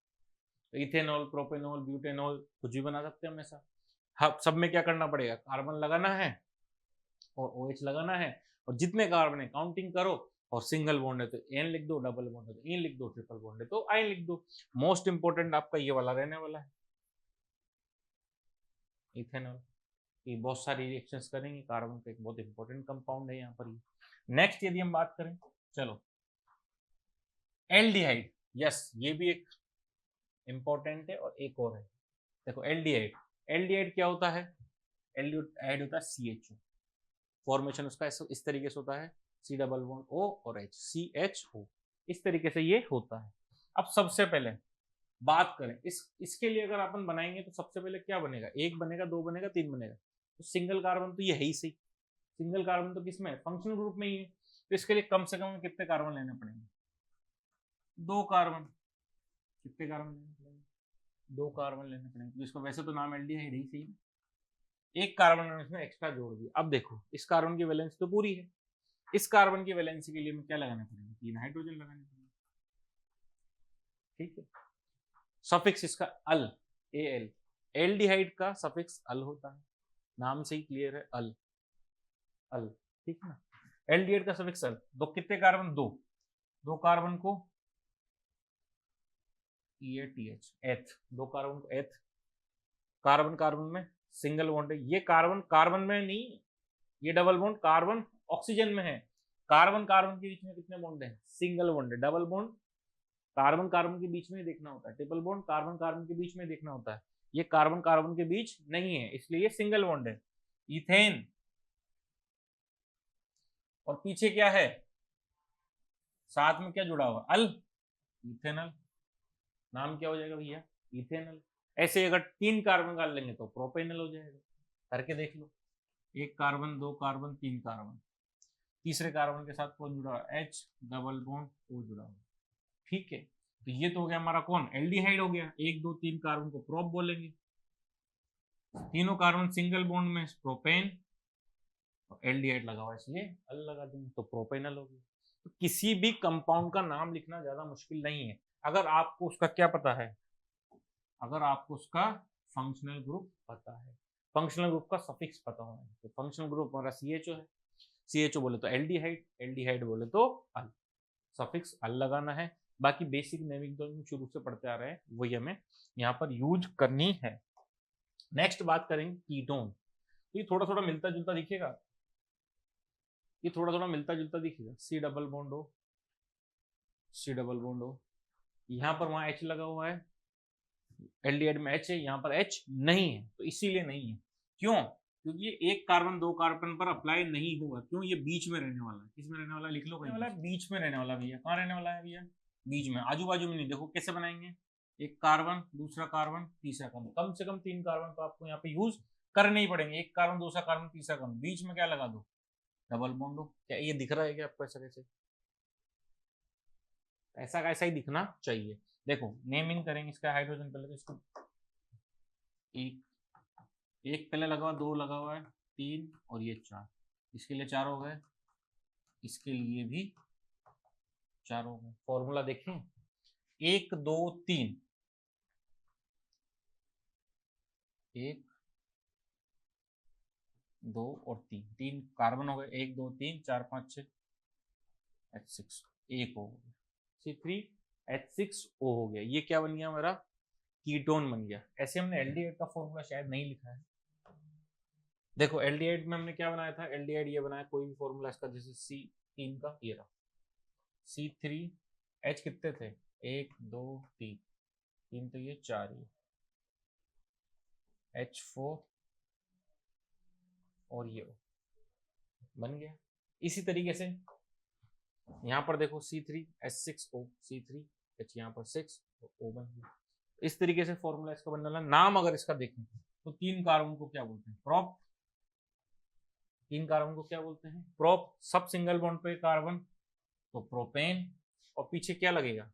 तो इथेनॉल, प्रोपेनॉल, ब्यूटेनॉल कुछ भी बना सकते हैं हम ऐसा। हाँ, सब में क्या करना पड़ेगा? कार्बन लगाना है और OH लगाना है, और जितने कार्बन है काउंटिंग करो, और सिंगल बॉन्ड है तो N लिख दो, डबल बॉन्ड है तो इन लिख दो, ट्रिपल बॉन्ड है तो आइन लिख दो। मोस्ट इंपोर्टेंट आपका ये वाला रहने वाला है, इथेनॉल। ये बहुत सारी रिएक्शंस करेंगे, कार्बन का एक बहुत इंपॉर्टेंट कंपाउंड है यहाँ पर। नेक्स्ट यदि हम बात करें, चलो एल्डिहाइड, यस ये भी एक इंपॉर्टेंट है, और एक और है। देखो एल्डिहाइड, एल्डिहाइड क्या होता है? एल्डिहाइड होता है CHO। फॉर्मेशन उसका इस तरीके से होता है, C डबल बॉन्ड O और H, CHO, इस तरीके से ये होता है। अब सबसे पहले बात करें इसके लिए अगर अपन बनाएंगे तो सबसे पहले क्या बनेगा, 1 बनेगा, 2 बनेगा, 3 बनेगा। तो सिंगल कार्बन तो ये है ही सही, सिंगल कार्बन तो किसमें है, फंक्शनल ग्रुप में ही है। तो इसके लिए कम से कम कितने कार्बन लेने पड़ेंगे, 2 कार्बन। कितने कार्बन लेने पड़ेंगे, 2 कार्बन लेने पड़ेंगे। तो इसको वैसे तो नाम एल्डिहाइड ही सही, 1 कार्बन इसमें एक्स्ट्रा जोड़ दिया। अब देखो इस कार्बन की वैलेंसी तो पूरी है, इस कार्बन की वैलेंसी के लिए मैं क्या लगाने पड़ेंगे, 3 हाइड्रोजन लगाने पड़ेंगे। ठीक है, सफिक्स इसका अल, एल, एल्डिहाइड का सफिक्स अल होता है, नाम से ही क्लियर है, अल, अल। ठीक है ना, एल्डिहाइड का सफिक्स अल। दो कितने कार्बन, 2 कार्बन को टीएच, एथ, 2 कार्बन को एथ, कार्बन कार्बन में सिंगल बॉन्ड है, ये कार्बन कार्बन में नहीं, ये डबल बॉन्ड कार्बन ऑक्सीजन में है। कार्बन कार्बन के बीच में कितने बॉन्ड है, सिंगल बॉन्ड है। डबल बॉन्ड कार्बन कार्बन के बीच में देखना होता है, ट्रिपल बॉन्ड कार्बन कार्बन के बीच में देखना होता है। ये कार्बन कार्बन के बीच नहीं है, इसलिए ये सिंगल बॉन्ड है। इथेन, और पीछे क्या है, साथ में क्या जुड़ा हुआ, अल, इथेनल। नाम क्या हो जाएगा भैया, इथेनल। ऐसे अगर 3 कार्बन डाल लेंगे तो प्रोपेनल हो जाएगा। करके देख लो, 1 कार्बन, 2 कार्बन, 3 कार्बन, तीसरे कार्बन के साथ कौन जुड़ा हुआ, H, डबल बॉन्ड O जुड़ा हुआ। ठीक है, तो ये तो हो गया हमारा कौन, एल्डिहाइड हो गया। 1, 2, 3 कार्बन को प्रोप बोलेंगे, तीनों कार्बन सिंगल बॉन्ड में प्रोपेन, एल्डिहाइड लगा हुआ इसलिए अल लगा देंगे, तो प्रोपेनल हो गया। तो किसी भी कंपाउंड का नाम लिखना ज्यादा मुश्किल नहीं है, अगर आपको उसका क्या पता है, अगर आपको उसका फंक्शनल ग्रुप पता है, फंक्शनल ग्रुप का सफिक्स पता होना है। तो फंक्शनल ग्रुप हमारा CHO है, CHO बोले तो एल्डिहाइड, एल्डिहाइड बोले तो अल, सफिक्स अल लगाना है। बाकी बेसिक नेमिंग तो हम शुरू से पढ़ते आ रहे हैं, वही हमें यहाँ पर यूज करनी है। नेक्स्ट बात करेंगे कीटोन। तो ये थोड़ा थोड़ा मिलता जुलता दिखेगा, ये थोड़ा थोड़ा मिलता जुलता दिखेगा, C double bond O, C double bond O, यहाँ पर वहां H लगा हुआ है, एल्डिहाइड में H है, यहाँ पर H नहीं है, तो इसीलिए नहीं है। क्यों, क्योंकि ये 1 कार्बन 2 कार्बन पर अप्लाई नहीं होगा। क्यों, ये बीच में रहने वाला है। किस में रहने वाला है, लिख लो, वाला बीच में रहने वाला भैया। कहाँ रहने वाला है भैया, बीच में, आजू बाजू में नहीं। देखो कैसे बनाएंगे, 1 कार्बन, दूसरा कार्बन, तीसरा कार्बन, कम से कम 3 कार्बन तो आपको यहाँ पे यूज करने ही पड़ेंगे। 1 कार्बन, दूसरा कार्बन, तीसरा कार्बन, बीच में क्या लगा दो, डबल बॉन्ड हो। क्या ये दिख रहा है क्या आपको, ऐसा कैसे, ऐसा कैसा ही दिखना चाहिए। देखो नेमिंग करेंगे इसका, हाइड्रोजन पहले तो इसको एक, एक पहले लगा हुआ, 2 लगा हुआ है, 3 और ये 4, इसके लिए 4 हो गए, इसके लिए भी 4 हो गए। फॉर्मूला देखें, 1 2 3, 1 2 और 3, 3 कार्बन हो गए, 1 2 3 4 5 6, H6 एक हो गया, C3H6O हो गया। ये क्या बन गया हमारा, कीटोन बन गया। ऐसे हमने एल्डिहाइड का फॉर्मूला शायद नहीं लिखा है। देखो एल्डिहाइड में हमने क्या बनाया था, एल्डिहाइड ये बनाया, कोई भी फॉर्मूला इसका, जैसे C3 का ये रहा, C3H कितने थे, 1 2 3, 3 तो ये 4 ही, H4 और ये बन गया। इसी तरीके से यहाँ पर देखो C3H6O, C3H यहाँ पर 6 O बन गया। इस तरीके से फॉर्मूला इसका बनने वाला। नाम अगर इसका देखें तो 3 कार्बन को क्या बोलते हैं, प्रोप। 3 कार्बन को क्या बोलते हैं, प्रोप। सब सिंगल बॉन्ड पे कार्बन तो प्रोपेन, और पीछे क्या लगेगा,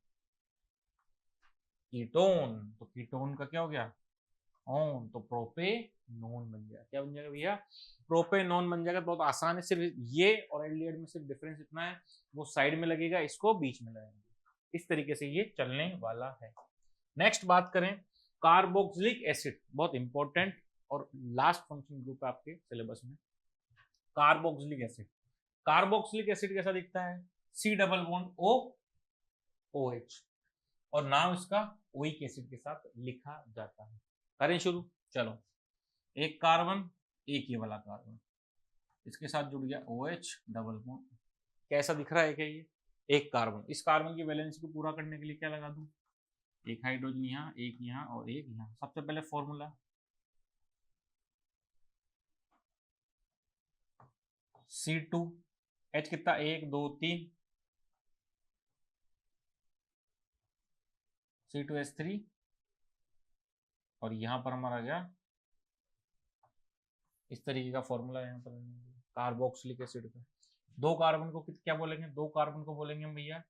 कीटोन। तो कीटोन का क्या हो गया, ऑन, तो प्रोपेनोन बन गया। क्या बन जाएगा भैया, प्रोपेनोन बन जाएगा। बहुत आसान है, सिर्फ ये और एल्डिहाइड में सिर्फ डिफरेंस इतना है, वो साइड में लगेगा, इसको बीच में लगेगा। इस तरीके से ये चलने वाला है। नेक्स्ट बात करें, कार्बोक्सिलिक एसिड, बहुत इंपॉर्टेंट और लास्ट फंक्शन ग्रुप है आपके सिलेबस में। कार्बोक्सिलिक एसिड, कार्बोक्सिलिक एसिड कैसा दिखता है, C double bond O OH, और नाम इसका ओइक एसिड के साथ लिखा जाता है। करें शुरू, चलो। 1 कार्बन, एक ये वाला कार्बन, इसके साथ जुड़ गया OH डबल बॉन्ड। कैसा दिख रहा है क्या ये, 1 कार्बन। इस कार्बन की वैलेंसी को पूरा करने के लिए क्या लगा दूं, 1 हाइड्रोजन यहाँ, 1 यहाँ और 1 यहाँ। सबसे पहले फॉर्मूला C2H कितना, 1 2 3, C2H3 और यहाँ पर हमारा आ गया इस तरीके का फॉर्मूला यहाँ पर कार्बोक्सिलिक एसिड का। दो कार्बन को क्या बोलेंगे? दो कार्बन को बोलेंगे हम भैया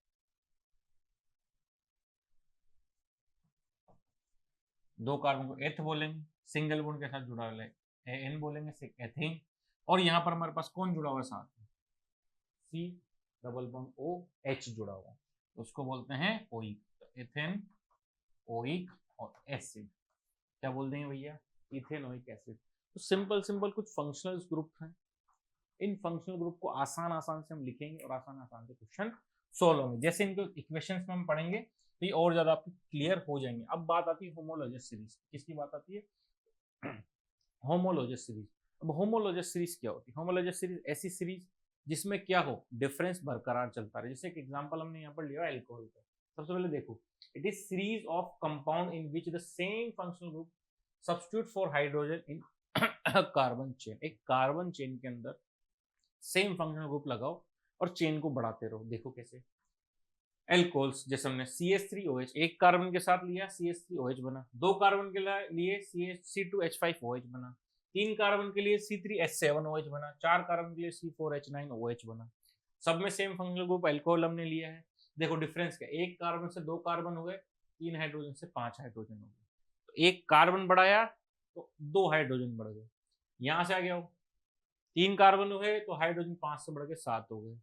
दो कार्बन को एथ बोलेंगे, सिंगल बॉन्ड के साथ जुड़ा हुआ है एन बोलेंगे, एथेन। और यहाँ पर हमारे पास कौन जुड़ा हुआ है साथ में? C double bond O H जुड़ा हुआ है, उसको बोलते हैं ओइक। तो एथेन ओइक और एसिड क्या बोल देंगे भैया? Ethanoic acid. तो सिंपल सिंपल कुछ फंक्शनल ग्रुप हैं, इन फंक्शनल ग्रुप को आसान आसान से हम लिखेंगे और आसान आसान से क्वेश्चन सोल्व होंगे। जैसे इनको इक्वेशंस में हम पढ़ेंगे तो ये और ज्यादा आपको क्लियर हो जाएंगे। अब बात आती है होमोलॉजियस सीरीज। किसकी बात आती है? होमोलॉजियस सीरीज। अब होमोलॉजियस सीरीज क्या होती है? होमोलॉजियस सीरीज ऐसी सीरीज जिसमें क्या हो, डिफरेंस बरकरार चलता रहे। जैसे एक एग्जांपल हमने यहाँ पर लिया अल्कोहल का। सबसे पहले देखो, it is series of compound in which the same functional group substitute for hydrogen in carbon chain. एक कार्बन चेन के अंदर सेम फंक्शनल ग्रुप लगाओ और चेन को बढ़ाते रहो। देखो कैसे। एल्कोहल्स जैसे हमने CH3OH एक कार्बन के साथ लिया CH3OH बना, दो कार्बन के लिए C2H5OH बना, तीन कार्बन के लिए C3H7OH बना, चार कार्बन के लिए C4H9OH बना। सब में सेम फंक्शनल ग्रुप एल्कोहल हमने लिया है। देखो डिफरेंस क्या, एक कार्बन से दो कार्बन हो गए, तीन हाइड्रोजन से पांच हाइड्रोजन हो गए। तो एक कार्बन बढ़ाया तो दो हाइड्रोजन बढ़ गए। यहां से आ गया हो, तीन कार्बन हुए तो हाइड्रोजन पांच से बढ़ के सात हो गए,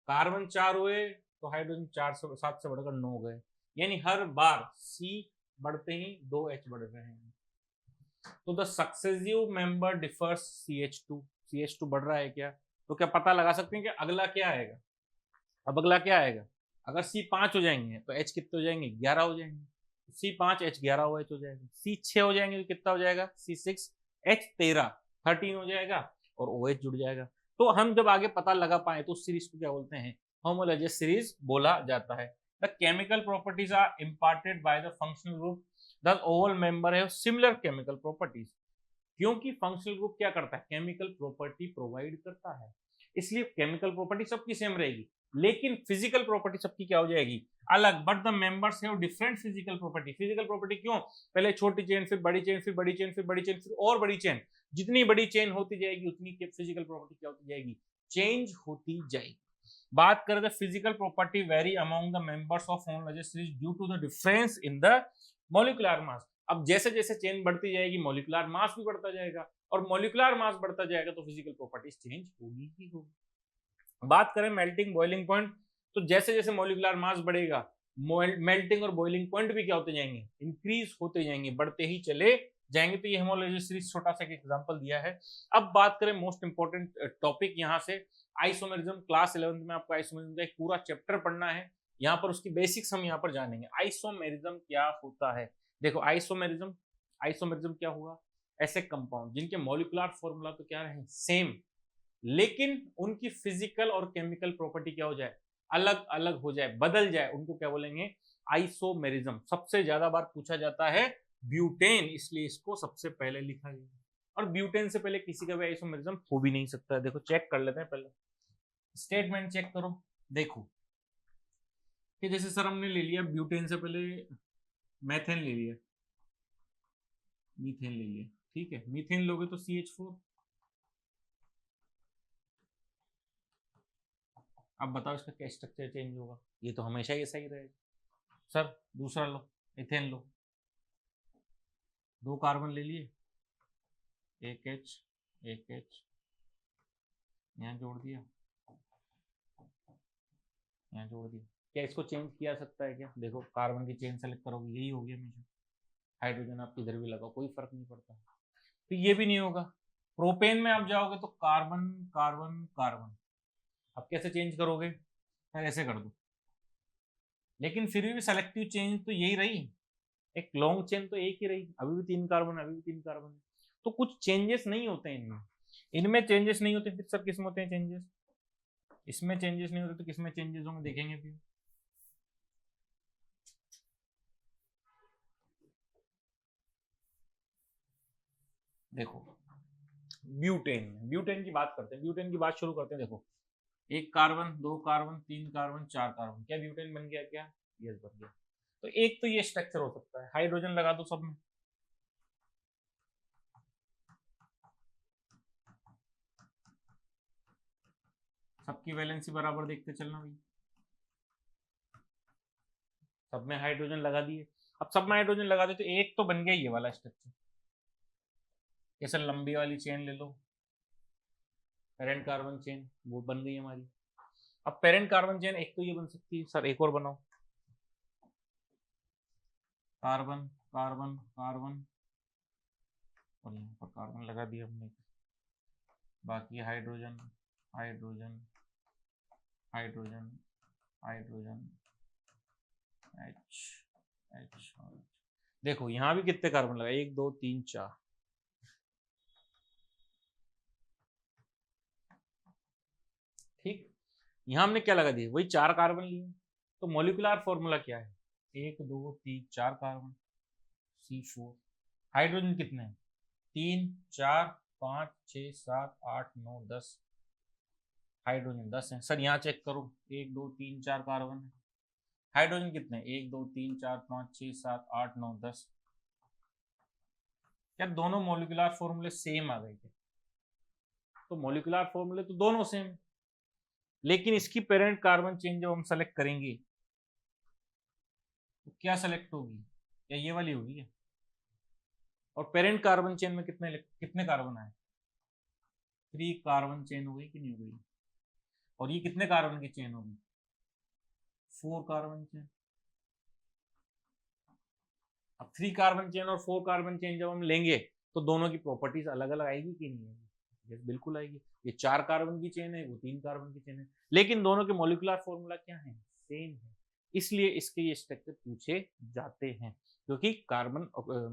कार्बन चार हुए तो हाइड्रोजन चार से सात से बढ़कर नौ गए। यानी हर बार C बढ़ते ही दो H बढ़ रहे हैं। तो the successive member differs CH2 बढ़ रहा है क्या? तो क्या पता लगा सकते हैं कि अगला क्या आएगा? अब अगला क्या आएगा? अगर C 5 हो जाएंगे तो H कितने हो जाएंगे? 11 हो जाएंगे। C 5 H 11 हो जाएगा। C 6 हो जाएंगे तो कितना हो जाएगा? C 6 H 13 हो जाएगा और OH जुड़ जाएगा। तो हम जब आगे पता लगा पाए तो उस सीरीज को क्या बोलते हैं? होमोलॉजियस सीरीज बोला जाता है। The chemical properties are imparted by the functional group the oval member have similar chemical properties. क्योंकि फंक्शनल ग्रुप क्या करता है? केमिकल प्रॉपर्टी प्रोवाइड करता है, इसलिए केमिकल प्रॉपर्टी सबकी सेम रहेगी, लेकिन फिजिकल प्रॉपर्टी सबकी क्या हो जाएगी? अलग। But the members have different physical property. Physical property क्यों? पहले छोटी चेन, फिर बड़ी चेन, फिर बड़ी चेन, फिर बड़ी चेन, फिर और बड़ी चेन। जितनी बड़ी चेन होती जाएगी उतनी फिजिकल प्रॉपर्टी क्या होती जाएगी? चेंज होती जाएगी। बात करें तो physical property vary among the members of homologous series due to the difference in the molecular mass. अब जैसे जैसे चेन बढ़ती जाएगी मॉलिक्यूलर मास भी बढ़ता जाएगा, और मॉलिक्यूलर मास बढ़ता जाएगा तो फिजिकल प्रॉपर्टीज चेंज होगी ही होगी। बात करें मेल्टिंग बॉइलिंग पॉइंट, तो जैसे जैसे मॉलिक्यूलर मास बढ़ेगा मेल्टिंग और बॉइलिंग पॉइंट भी क्या होते जाएंगे? इंक्रीज होते जाएंगे, बढ़ते ही चले जाएंगे। तो ये होमोलॉजियस सीरीज छोटा सा एग्जांपल दिया है। अब बात करें मोस्ट इंपोर्टेंट टॉपिक यहाँ से आइसोमेरिज्म। क्लास 11th में आपको आइसोमेरिज्म का एक पूरा चैप्टर पढ़ना है। यहाँ पर उसकी बेसिक्स हम यहाँ पर जानेंगे। आइसोमेरिज्म क्या होता है? देखो आइसोमेरिज्म क्या हुआ? ऐसे कंपाउंड जिनके मॉलिक्यूलर फॉर्मूला तो क्या रहे? सेम, लेकिन उनकी फिजिकल और केमिकल प्रॉपर्टी क्या हो जाए? अलग अलग हो जाए, बदल जाए, उनको क्या बोलेंगे? आइसोमेरिज्म। सबसे ज्यादा बार पूछा जाता है ब्यूटेन, इसलिए इसको सबसे पहले लिखा गया। और ब्यूटेन से पहले किसी का भी आइसोमेरिज्म हो भी नहीं सकता। देखो चेक कर लेते हैं, पहले स्टेटमेंट चेक करो। देखो कि जैसे सर हमने ले लिया ब्यूटेन से पहले मैथेन ले लिया, मीथेन ले लिया, ठीक है। मीथेन लोगे तो CH4। अब बताओ इसका क्या स्ट्रक्चर चेंज होगा? ये तो हमेशा ही ऐसा ही रहेगा। सर दूसरा लो, इथेन लो, दो कार्बन ले लिए, एक H यहाँ जोड़ दिया, यहाँ जोड़ दिया। क्या इसको चेंज किया सकता है क्या? देखो कार्बन की चेन सेलेक्ट करोगे यही होगी हमेशा, हाइड्रोजन आप इधर भी लगाओ कोई फर्क नहीं पड़ता। तो ये भी नहीं होगा। प्रोपेन में आप जाओगे तो कार्बन कार्बन कार्बन, अब कैसे चेंज करोगे? सर ऐसे कर दो, लेकिन फिर भी सेलेक्टिव चेंज तो यही रही, एक लॉन्ग चेन तो एक ही रही, अभी भी तीन कार्बन, अभी भी तीन कार्बन। तो कुछ चेंजेस नहीं होते इनमें, इनमें चेंजेस नहीं होते। फिर सर किसमें होते हैं चेंजेस? इसमें चेंजेस नहीं होते तो किसमें चेंजेस होंगे देखेंगे फिर। देखो ब्यूटेन की बात करते हैं, ब्यूटेन की बात शुरू करते हैं। देखो एक कार्बन, दो कार्बन, तीन कार्बन, चार कार्बन, क्या ब्यूटेन बन गया? क्या? यस बन गया। तो एक तो ये स्ट्रक्चर हो सकता है, हाइड्रोजन लगा दो सब में, सबकी वैलेंसी बराबर देखते चलना भाई, सब में हाइड्रोजन लगा दिए। अब सब में हाइड्रोजन लगा दे तो एक तो बन गया ये वाला स्ट्रक्चर, जैसे लंबी वाली चेन ले लो, पेरेंट कार्बन चेन, वो बन गई हमारी। अब पेरेंट कार्बन चेन एक तो ये बन सकती है, सर एक और बनाओ, कार्बन कार्बन कार्बन, और यहाँ पर कार्बन लगा दिया हमने, बाकी hydrogen hydrogen hydrogen hydrogen H H. देखो यहाँ भी कितने कार्बन लगा, 1 2 3 4, ठीक। यहाँ हमने क्या लगा दिया, वही 4 कार्बन लिए, तो मॉलिक्यूलर फॉर्मूला क्या है, 1 2 3 4 कार्बन C4। हाइड्रोजन कितने हैं, 3 4 5 6 7 8 9 10, हाइड्रोजन 10 है। सर यहाँ चेक करो, 1 2 3 4 कार्बन है, हाइड्रोजन कितने, 1 2 3 4 5 6 7 8 9 10। क्या दोनों मॉलिक्यूलर फॉर्मूले सेम आ गए थे, तो मॉलिक्यूलर फॉर्मूले तो दोनों सेम, लेकिन इसकी पेरेंट कार्बन चेन जब हम सेलेक्ट करेंगे तो क्या सेलेक्ट होगी, या ये वाली होगी, और पेरेंट कार्बन चेन में कितने कितने कार्बन आए, 3 कार्बन चेन हो गई कि नहीं हो गई, और ये कितने कार्बन की चेन होगी, 4 कार्बन चेन। अब 3 कार्बन चेन और 4 कार्बन चेन जब हम लेंगे तो दोनों की प्रॉपर्टीज अलग अलग आएगी कि नहीं आएगी, यस बिल्कुल आएगी। ये 4 कार्बन की चेन है, वो 3 कार्बन की चेन है, लेकिन दोनों के मॉलिक्यूलर फॉर्मूला क्या है, सेम है, इसलिए इसके ये स्ट्रक्चर पूछे जाते हैं, क्योंकि कार्बन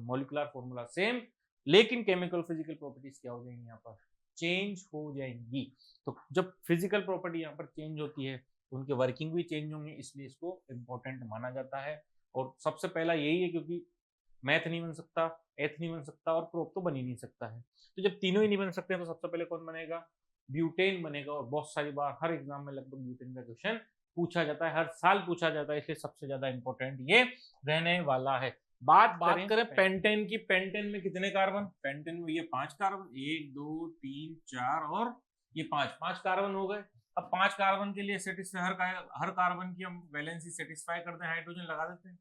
मॉलिक्यूलर फॉर्मूला सेम, लेकिन केमिकल फिजिकल प्रॉपर्टीज क्या हो जाएंगी, यहाँ पर चेंज हो जाएंगी। तो जब फिजिकल प्रॉपर्टी यहाँ पर चेंज होती है तो उनके वर्किंग भी चेंज होंगे, इसलिए इसको इंपॉर्टेंट माना जाता है। और सबसे पहला यही है, क्योंकि मैथ नहीं बन सकता, एथ नहीं बन सकता, और प्रोप तो बन ही नहीं सकता है। तो जब तीनों ही नहीं बन सकते तो सबसे पहले कौन बनेगा, ब्यूटेन बनेगा। और बहुत सारी बार हर एग्जाम में लगभग ब्यूटेन का क्वेश्चन पूछा जाता है, हर साल पूछा जाता है, इसलिए सबसे ज्यादा इंपॉर्टेंट ये रहने वाला है। बात करें पेंटेन की, पेंटेन में कितने कार्बन, पेंटेन में ये 5 कार्बन, 1 2 3 4 और ये 5 कार्बन हो गए। अब 5 कार्बन के लिए सेटिस्फाई, हर कार्बन की हम वैलेंसी सेटिस्फाई करते हैं, हाइड्रोजन लगा देते हैं,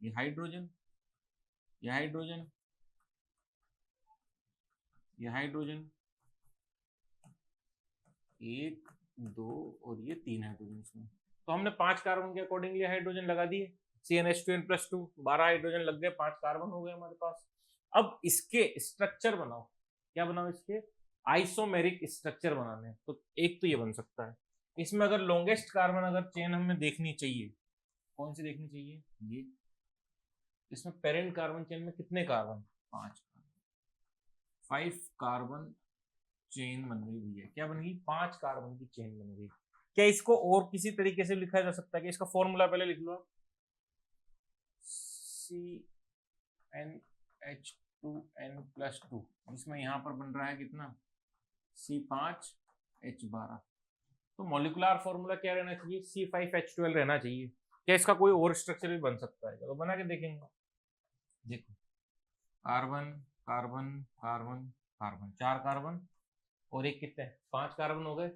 ये हाइड्रोजन, ये हाइड्रोजन, ये हाइड्रोजन, 1 2 और ये 3 हाइड्रोजन इसमें। तो हमने 5 कार्बन के अकॉर्डिंगली हाइड्रोजन लगा दिए, CnH2n+2, 12 हाइड्रोजन लग गए, 5 कार्बन हो गए हमारे पास। अब इसके स्ट्रक्चर बनाओ, क्या बनाओ, इसके आइसोमेरिक स्ट्रक्चर बनाने। तो एक तो ये बन सकता है, इसमें अगर लॉन्गेस्ट कार्बन अगर चेन हमें देखनी चाहिए, कौन सी देखनी चाहिए, ये। इसमें पेरेंट कार्बन चेन में कितने कार्बन, 5 कार्बन चेन बन गई भैया, क्या बन गई, 5 कार्बन की चेन बन गई। क्या इसको और किसी तरीके से लिखा जा सकता है, कि इसका फॉर्मूला पहले लिख लो, CnH2n+2, जिसमें यहाँ पर बन रहा है कितना, C5H12। तो मॉलिक्यूलर फॉर्मूला क्या रहना चाहिए, C5H12 रहना चाहिए। क्या इसका कोई और स्ट्रक्चर भी बन सकता है, तो बना के देखेंगे। देखो, carbon carbon carbon carbon, 4 carbon और एक कितने, 5 कार्बन हो गए,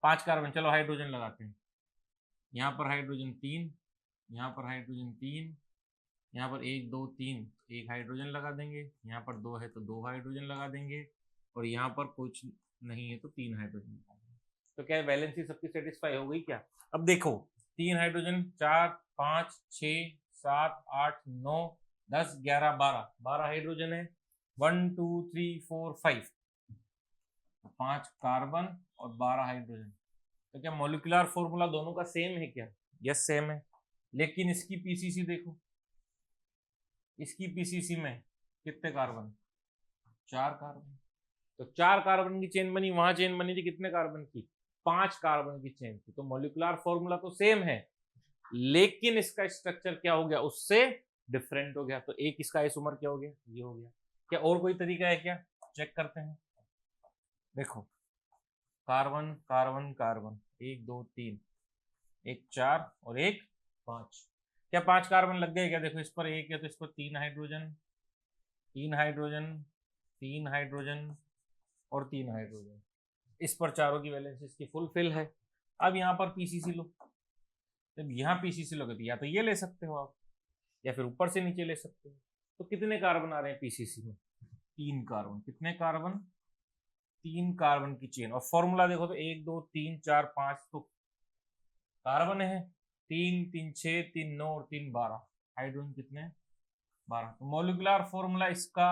5 कार्बन। चलो हाइड्रोजन लगाते हैं, यहाँ पर हाइड्रोजन 3, यहाँ पर हाइड्रोजन 3, यहाँ पर 1 2 3, एक हाइड्रोजन लगा देंगे, यहाँ पर 2 है तो 2 हाइड्रोजन लगा देंगे, और यहाँ पर कुछ नहीं है तो 3 हाइड्रोजन लगा देंगे। तो क्या वैलेंसी सबकी सेटिस्फाई हो गई क्या। अब देखो, 3 हाइड्रोजन, 4 5 6 7 8 9 10 11 12 हाइड्रोजन है, 1 2 3 4 5, 5 कार्बन और 12 हाइड्रोजन। तो क्या मॉलिक्यूलर फॉर्मूला दोनों का सेम है क्या, यस सेम है, लेकिन इसकी पीसीसी देखो, इसकी पीसीसी में कितने कार्बन, 4 कार्बन। तो 4 कार्बन की चेन बनी, वहां चेन बनी थी कितने कार्बन की, 5 कार्बन की चेन थी। तो मॉलिक्यूलर फॉर्मूला तो सेम है, लेकिन इसका स्ट्रक्चर क्या हो गया, उससे डिफरेंट हो गया। तो एक इसका आइसोमर क्या हो गया, ये हो गया। क्या और कोई तरीका है क्या, चेक करते हैं। देखो, कार्बन कार्बन कार्बन, 1 2 3, एक 4 और एक 5। क्या 5 कार्बन लग गए क्या? देखो इस पर एक है तो इस पर 3 हाइड्रोजन, 3 हाइड्रोजन, 3 हाइड्रोजन और 3 हाइड्रोजन। इस पर चारों की वैलेंस इसकी फुलफिल है। अब यहाँ पर पीसीसी लो, जब यहाँ पीसीसी लोगे तो या तो ये ले सकते हो आप, या फिर ऊपर से नीचे ले सकते हो। तो कितने कार्बन आ रहे हैं पीसीसी में? 3 कार्बन। कितने कार्बन? 3 कार्बन की चेन। और फॉर्मूला देखो तो 1 2 3 4 5 तो कार्बन है, 3 3 6 3 9 और 3 12। हाइड्रोजन कितने? 12। तो मॉलिक्यूलर फॉर्मूला इसका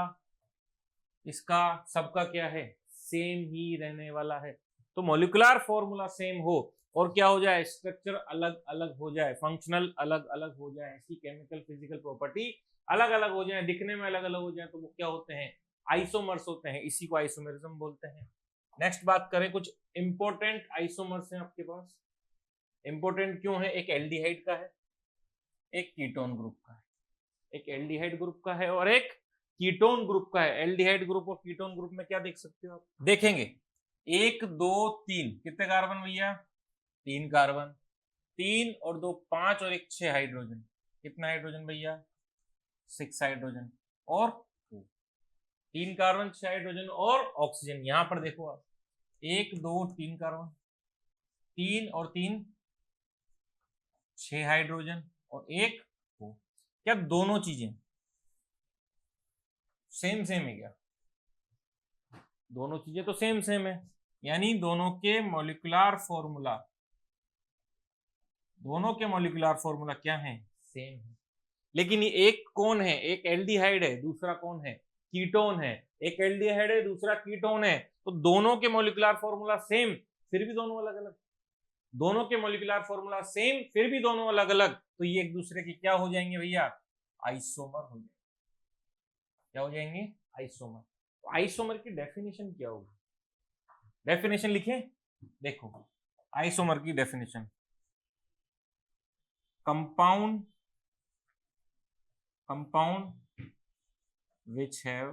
इसका सबका क्या है? सेम ही रहने वाला है। तो मॉलिक्यूलर फॉर्मूला सेम हो और क्या हो जाए? स्ट्रक्चर अलग अलग हो जाए, फंक्शनल अलग अलग हो जाए, इसकी केमिकल फिजिकल प्रॉपर्टी अलग अलग हो जाए, दिखने में अलग अलग हो जाए, तो वो क्या होते हैं? आइसोमर्स होते हैं। इसी को आइसोमेरिज्म बोलते हैं। नेक्स्ट बात करें, कुछ इंपॉर्टेंट आइसोमर्स हैं आपके पास। इंपॉर्टेंट क्यों है? एक एल्डिहाइड का है, एक कीटोन ग्रुप का है। एक एल्डिहाइड ग्रुप का है और एक कीटोन ग्रुप का है। एल्डिहाइड ग्रुप और कीटोन ग्रुप में क्या देख सकते हो आप? देखेंगे 1 2 3 कितने कार्बन भैया? 3 कार्बन। 3 और 2 5 और 1 6 हाइड्रोजन। कितना हाइड्रोजन भैया? 6 हाइड्रोजन। और 3 कार्बन 6 हाइड्रोजन और ऑक्सीजन। यहां पर देखो आप 1 2 3 कार्बन, 3 और 3 6 हाइड्रोजन और 1 2। क्या दोनों चीजें सेम सेम है क्या? दोनों चीजें तो सेम सेम है, यानी दोनों के मॉलिक्यूलर फॉर्मूला क्या है? सेम है। लेकिन ये एक कौन है? एक एल्डिहाइड है, दूसरा कौन है? कीटोन है। एक एल्डिहाइड है, दूसरा कीटोन है। तो दोनों के मॉलिक्यूलर फॉर्मूला सेम, फिर भी दोनों अलग अलग। दोनों के मॉलिक्यूलर फॉर्मूला सेम, फिर भी दोनों अलग अलग, तो ये एक दूसरे के क्या हो जाएंगे भैया? आइसोमर हो जाएंगे। क्या हो जाएंगे? आइसोमर। तो आइसोमर की डेफिनेशन क्या होगी? डेफिनेशन लिखें, देखो आइसोमर की definition, compound which have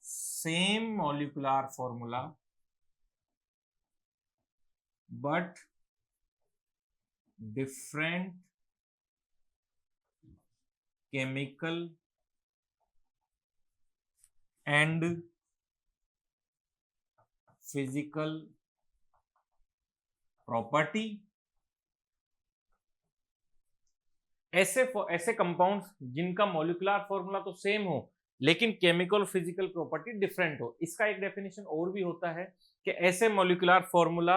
same molecular formula but different chemical and physical property। ऐसे कंपाउंड्स जिनका मॉलिक्यूलर फॉर्मूला तो सेम हो लेकिन केमिकल फिजिकल प्रॉपर्टी डिफरेंट हो। इसका एक डेफिनेशन और भी होता है कि ऐसे मॉलिक्यूलर फॉर्मूला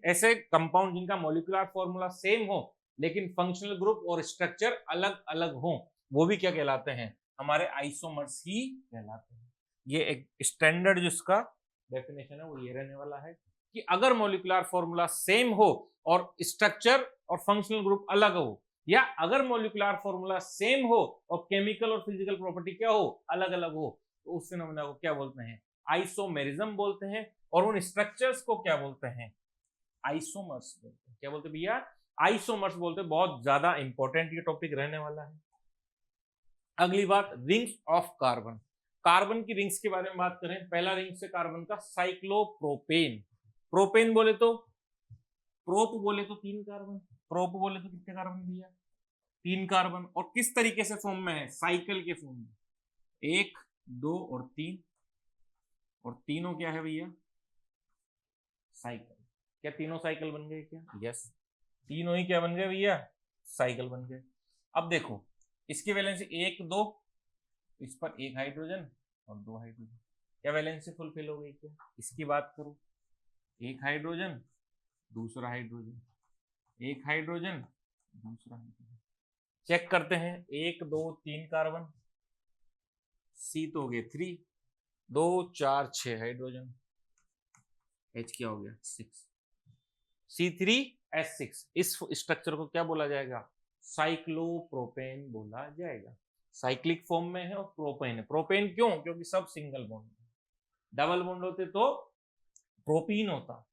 ऐसे कंपाउंड जिनका मॉलिक्यूलर फॉर्मूला सेम हो लेकिन फंक्शनल ग्रुप और स्ट्रक्चर अलग अलग हो, वो भी क्या कहलाते हैं? हमारे आइसोमर्स ही कहलाते हैं। ये एक स्टैंडर्ड जिसका डेफिनेशन है वो ये रहने वाला है कि अगर मॉलिक्यूलर फॉर्मूला सेम हो और स्ट्रक्चर और फंक्शनल ग्रुप अलग हो, या अगर मॉलिक्यूलर फॉर्मूला सेम हो और केमिकल और फिजिकल प्रॉपर्टी क्या हो? अलग अलग हो, तो उस फिनोमेना को क्या बोलते हैं? आइसोमेरिज्म बोलते हैं। और उन स्ट्रक्चर्स को क्या बोलते हैं? आइसोमर्स बोलते हैं। क्या बोलते हैं भैया? आइसोमर्स बोलते हैं। बहुत ज्यादा इंपॉर्टेंट ये टॉपिक रहने वाला है। अगली बात, रिंग्स ऑफ कार्बन। कार्बन की रिंग्स के बारे में बात करें, पहला रिंग से कार्बन का साइक्लोप्रोपेन। प्रोपेन बोले तो, प्रोप बोले तो 3 कार्बन, प्रोप बोले तो कितने कार्बन भैया? 3 कार्बन। और किस तरीके से फॉर्म में है? साइकिल के फॉर्म में, 1 2 और 3। और तीनों क्या है भैया? साइकिल। क्या तीनों साइकिल बन गए क्या? यस, तीनों ही क्या बन गए भैया? साइकिल बन गए। अब देखो इसकी वैलेंसी 1 2, इस पर 1 हाइड्रोजन और 2 हाइड्रोजन। क्या वैलेंसी फुलफिल हो गई क्या? इसकी बात करो, 1 हाइड्रोजन दूसरा हाइड्रोजन, 1 हाइड्रोजन दूसरा हाइड्रोजन। चेक करते हैं, 1 2 3 कार्बन, सी तो हो गए 3, 2 4 6 हाइड्रोजन, H क्या हो गया? 6, C3H6। इस स्ट्रक्चर को क्या बोला जाएगा? साइक्लोप्रोपेन बोला जाएगा। साइक्लिक फॉर्म में है और प्रोपेन है। प्रोपेन क्यों? क्योंकि सब सिंगल बॉन्ड है। डबल बॉन्ड होते तो प्रोपीन होता,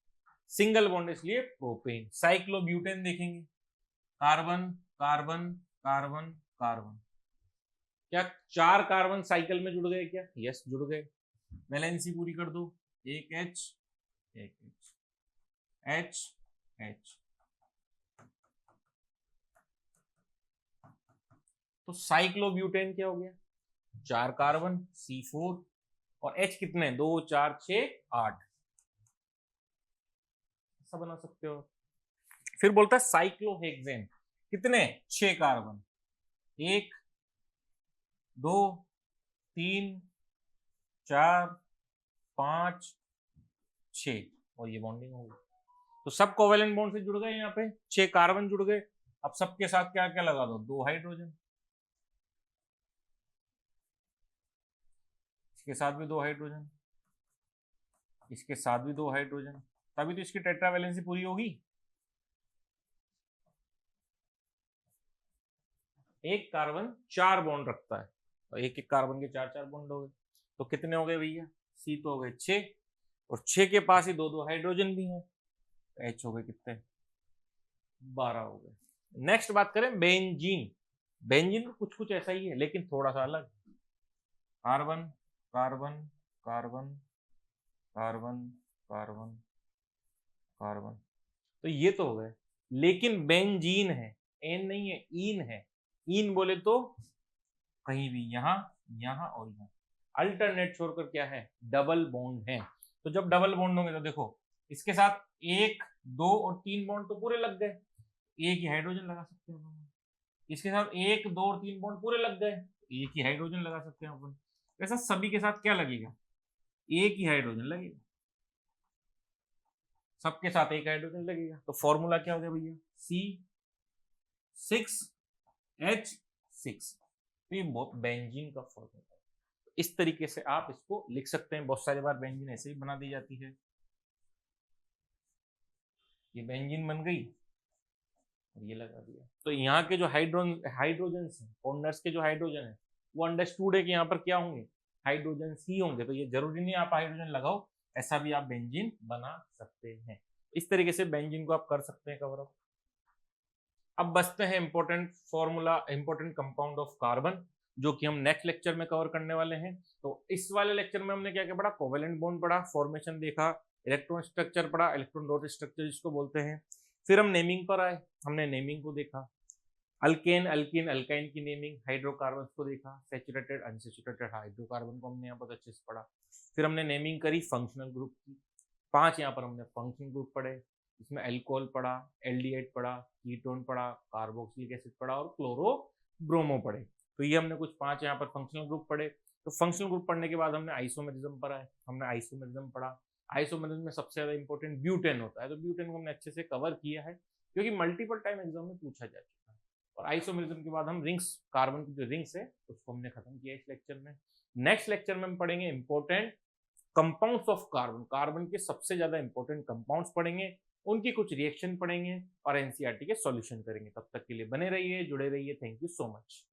सिंगल बॉन्ड इसलिए प्रोपेन। साइक्लोब्यूटेन देखेंगे, कार्बन कार्बन कार्बन कार्बन। क्या 4 कार्बन साइकिल में जुड़ गए क्या? यस, जुड़ गए। वैलेंसी पूरी कर दो, 1 H 1 H H H। तो साइक्लोब्यूटेन क्या हो गया, 4 कार्बन C4 और H कितने, 2 4 6 8, ऐसा बना सकते हो। फिर बोलता है साइक्लोहेक्सेन, कितने, 6 कार्बन, 1 2 3 4 5 6, और ये बॉन्डिंग हो गई। तो सब कोवेलेंट बॉन्ड से जुड़ गए, यहाँ पे 6 कार्बन जुड़ गए। अब सबके साथ क्या क्या लगा दो, 2 हाइड्रोजन, इसके साथ भी 2 हाइड्रोजन, इसके साथ भी 2 हाइड्रोजन, तभी तो इसकी टेट्रावैलेंसी पूरी होगी। एक कार्बन 4 बॉन्ड रखता है, तो एक एक कार्बन के 4 4 बॉन्ड हो गए, तो कितने हो गए भैया, C तो हो गए 6, और 6 के पास ही 2 2 हाइड्रोजन भी हैं, तो H हो गए कितने, 12 हो गए। नेक्स्ट बात करें बेंजीन। बेंजीन कुछ कुछ ऐसा ही है लेकिन थोड़ा सा अलग, carbon carbon carbon carbon carbon carbon, तो ये तो हो गए, लेकिन बेंजीन है, एन नहीं है, ईन है। ईन बोले तो कहीं भी, यहां यहां और यहां, अल्टरनेट छोड़कर क्या है, डबल बॉन्ड है। तो जब डबल बॉन्ड होंगे तो देखो इसके साथ 1 2 और 3 बॉन्ड तो पूरे लग गए, एक ही हाइड्रोजन लगा सकते हैं। इसके साथ 1 2 और 3 बॉन्ड पूरे लग गए, एक ही हाइड्रोजन लगा सकते हैं अपन। ऐसा सभी के साथ क्या लगेगा, एक ही हाइड्रोजन लगेगा, सबके साथ एक हाइड्रोजन लगेगा। तो फॉर्मूला क्या हो गया भैया, C6H6, तो ये बेंजीन का फॉर्मूला है। इस तरीके से आप इसको लिख सकते हैं। बहुत सारी बार बेंजीन ऐसे ही बना दी जाती है, ये बेंजीन बन गई और ये लगा दिया। तो यहाँ के जो हाइड्रोजन कॉर्नर्स के जो हाइड्रोजन है वो अंडरस्टूड है कि यहाँ पर क्या होंगे, हाइड्रोजन ही होंगे। तो ये जरूरी नहीं आप हाइड्रोजन लगाओ, ऐसा भी आप बेंजीन बना सकते हैं। इस तरीके से बेंजीन को आप कर सकते हैं कवर अप। अब बचते हैं important formula, important compound of carbon, जो कि हम नेक्स्ट लेक्चर में कवर करने वाले हैं। तो इस वाले लेक्चर में हमने क्या क्या पढ़ा, कोवेलेंट बॉन्ड पढ़ा, फॉर्मेशन देखा, इलेक्ट्रॉन स्ट्रक्चर पढ़ा, इलेक्ट्रॉन डॉट स्ट्रक्चर जिसको बोलते हैं। फिर हम नेमिंग पर आए, हमने नेमिंग को देखा, अल्केन अल्कीन अल्काइन की नेमिंग, हाइड्रोकार्बन को देखा, सैचुरेटेड अनसैचुरेटेड हाइड्रोकार्बन को हमने यहाँ पर अच्छे से पढ़ा। फिर हमने नेमिंग करी फंक्शनल ग्रुप की, 5 यहाँ पर हमने फंक्शनल ग्रुप पढ़े, इसमें अल्कोहल पढ़ा, एल्डिहाइड पढ़ा, कीटोन पढ़ा, कार्बोक्सिलिक एसिड पढ़ा और क्लोरो ब्रोमो पढ़े। तो ये हमने कुछ 5 यहाँ पर फंक्शनल ग्रुप पढ़े। तो फंक्शनल ग्रुप पढ़ने के बाद हमने आइसोमेरिज्म पढ़ा है, हमने आइसोमेरिज्म पढ़ा। आइसोमेरिज्म में सबसे ज्यादा इंपॉर्टेंट ब्यूटेन होता है, तो ब्यूटेन को हमने अच्छे से कवर किया है क्योंकि मल्टीपल टाइम एग्जाम में पूछा जा चुका है। और आइसोमेरिज्म के बाद हम रिंग्स, कार्बन की जो रिंग्स है उसको हमने खत्म किया इस लेक्चर में। नेक्स्ट लेक्चर में हम पढ़ेंगे important compounds of carbon, carbon के सबसे ज्यादा इंपॉर्टेंट कंपाउंड्स पढ़ेंगे, उनकी कुछ रिएक्शन पढ़ेंगे और एनसीईआरटी के सॉल्यूशन करेंगे। तब तक के लिए बने रहिए, जुड़े रहिए। Thank you so much.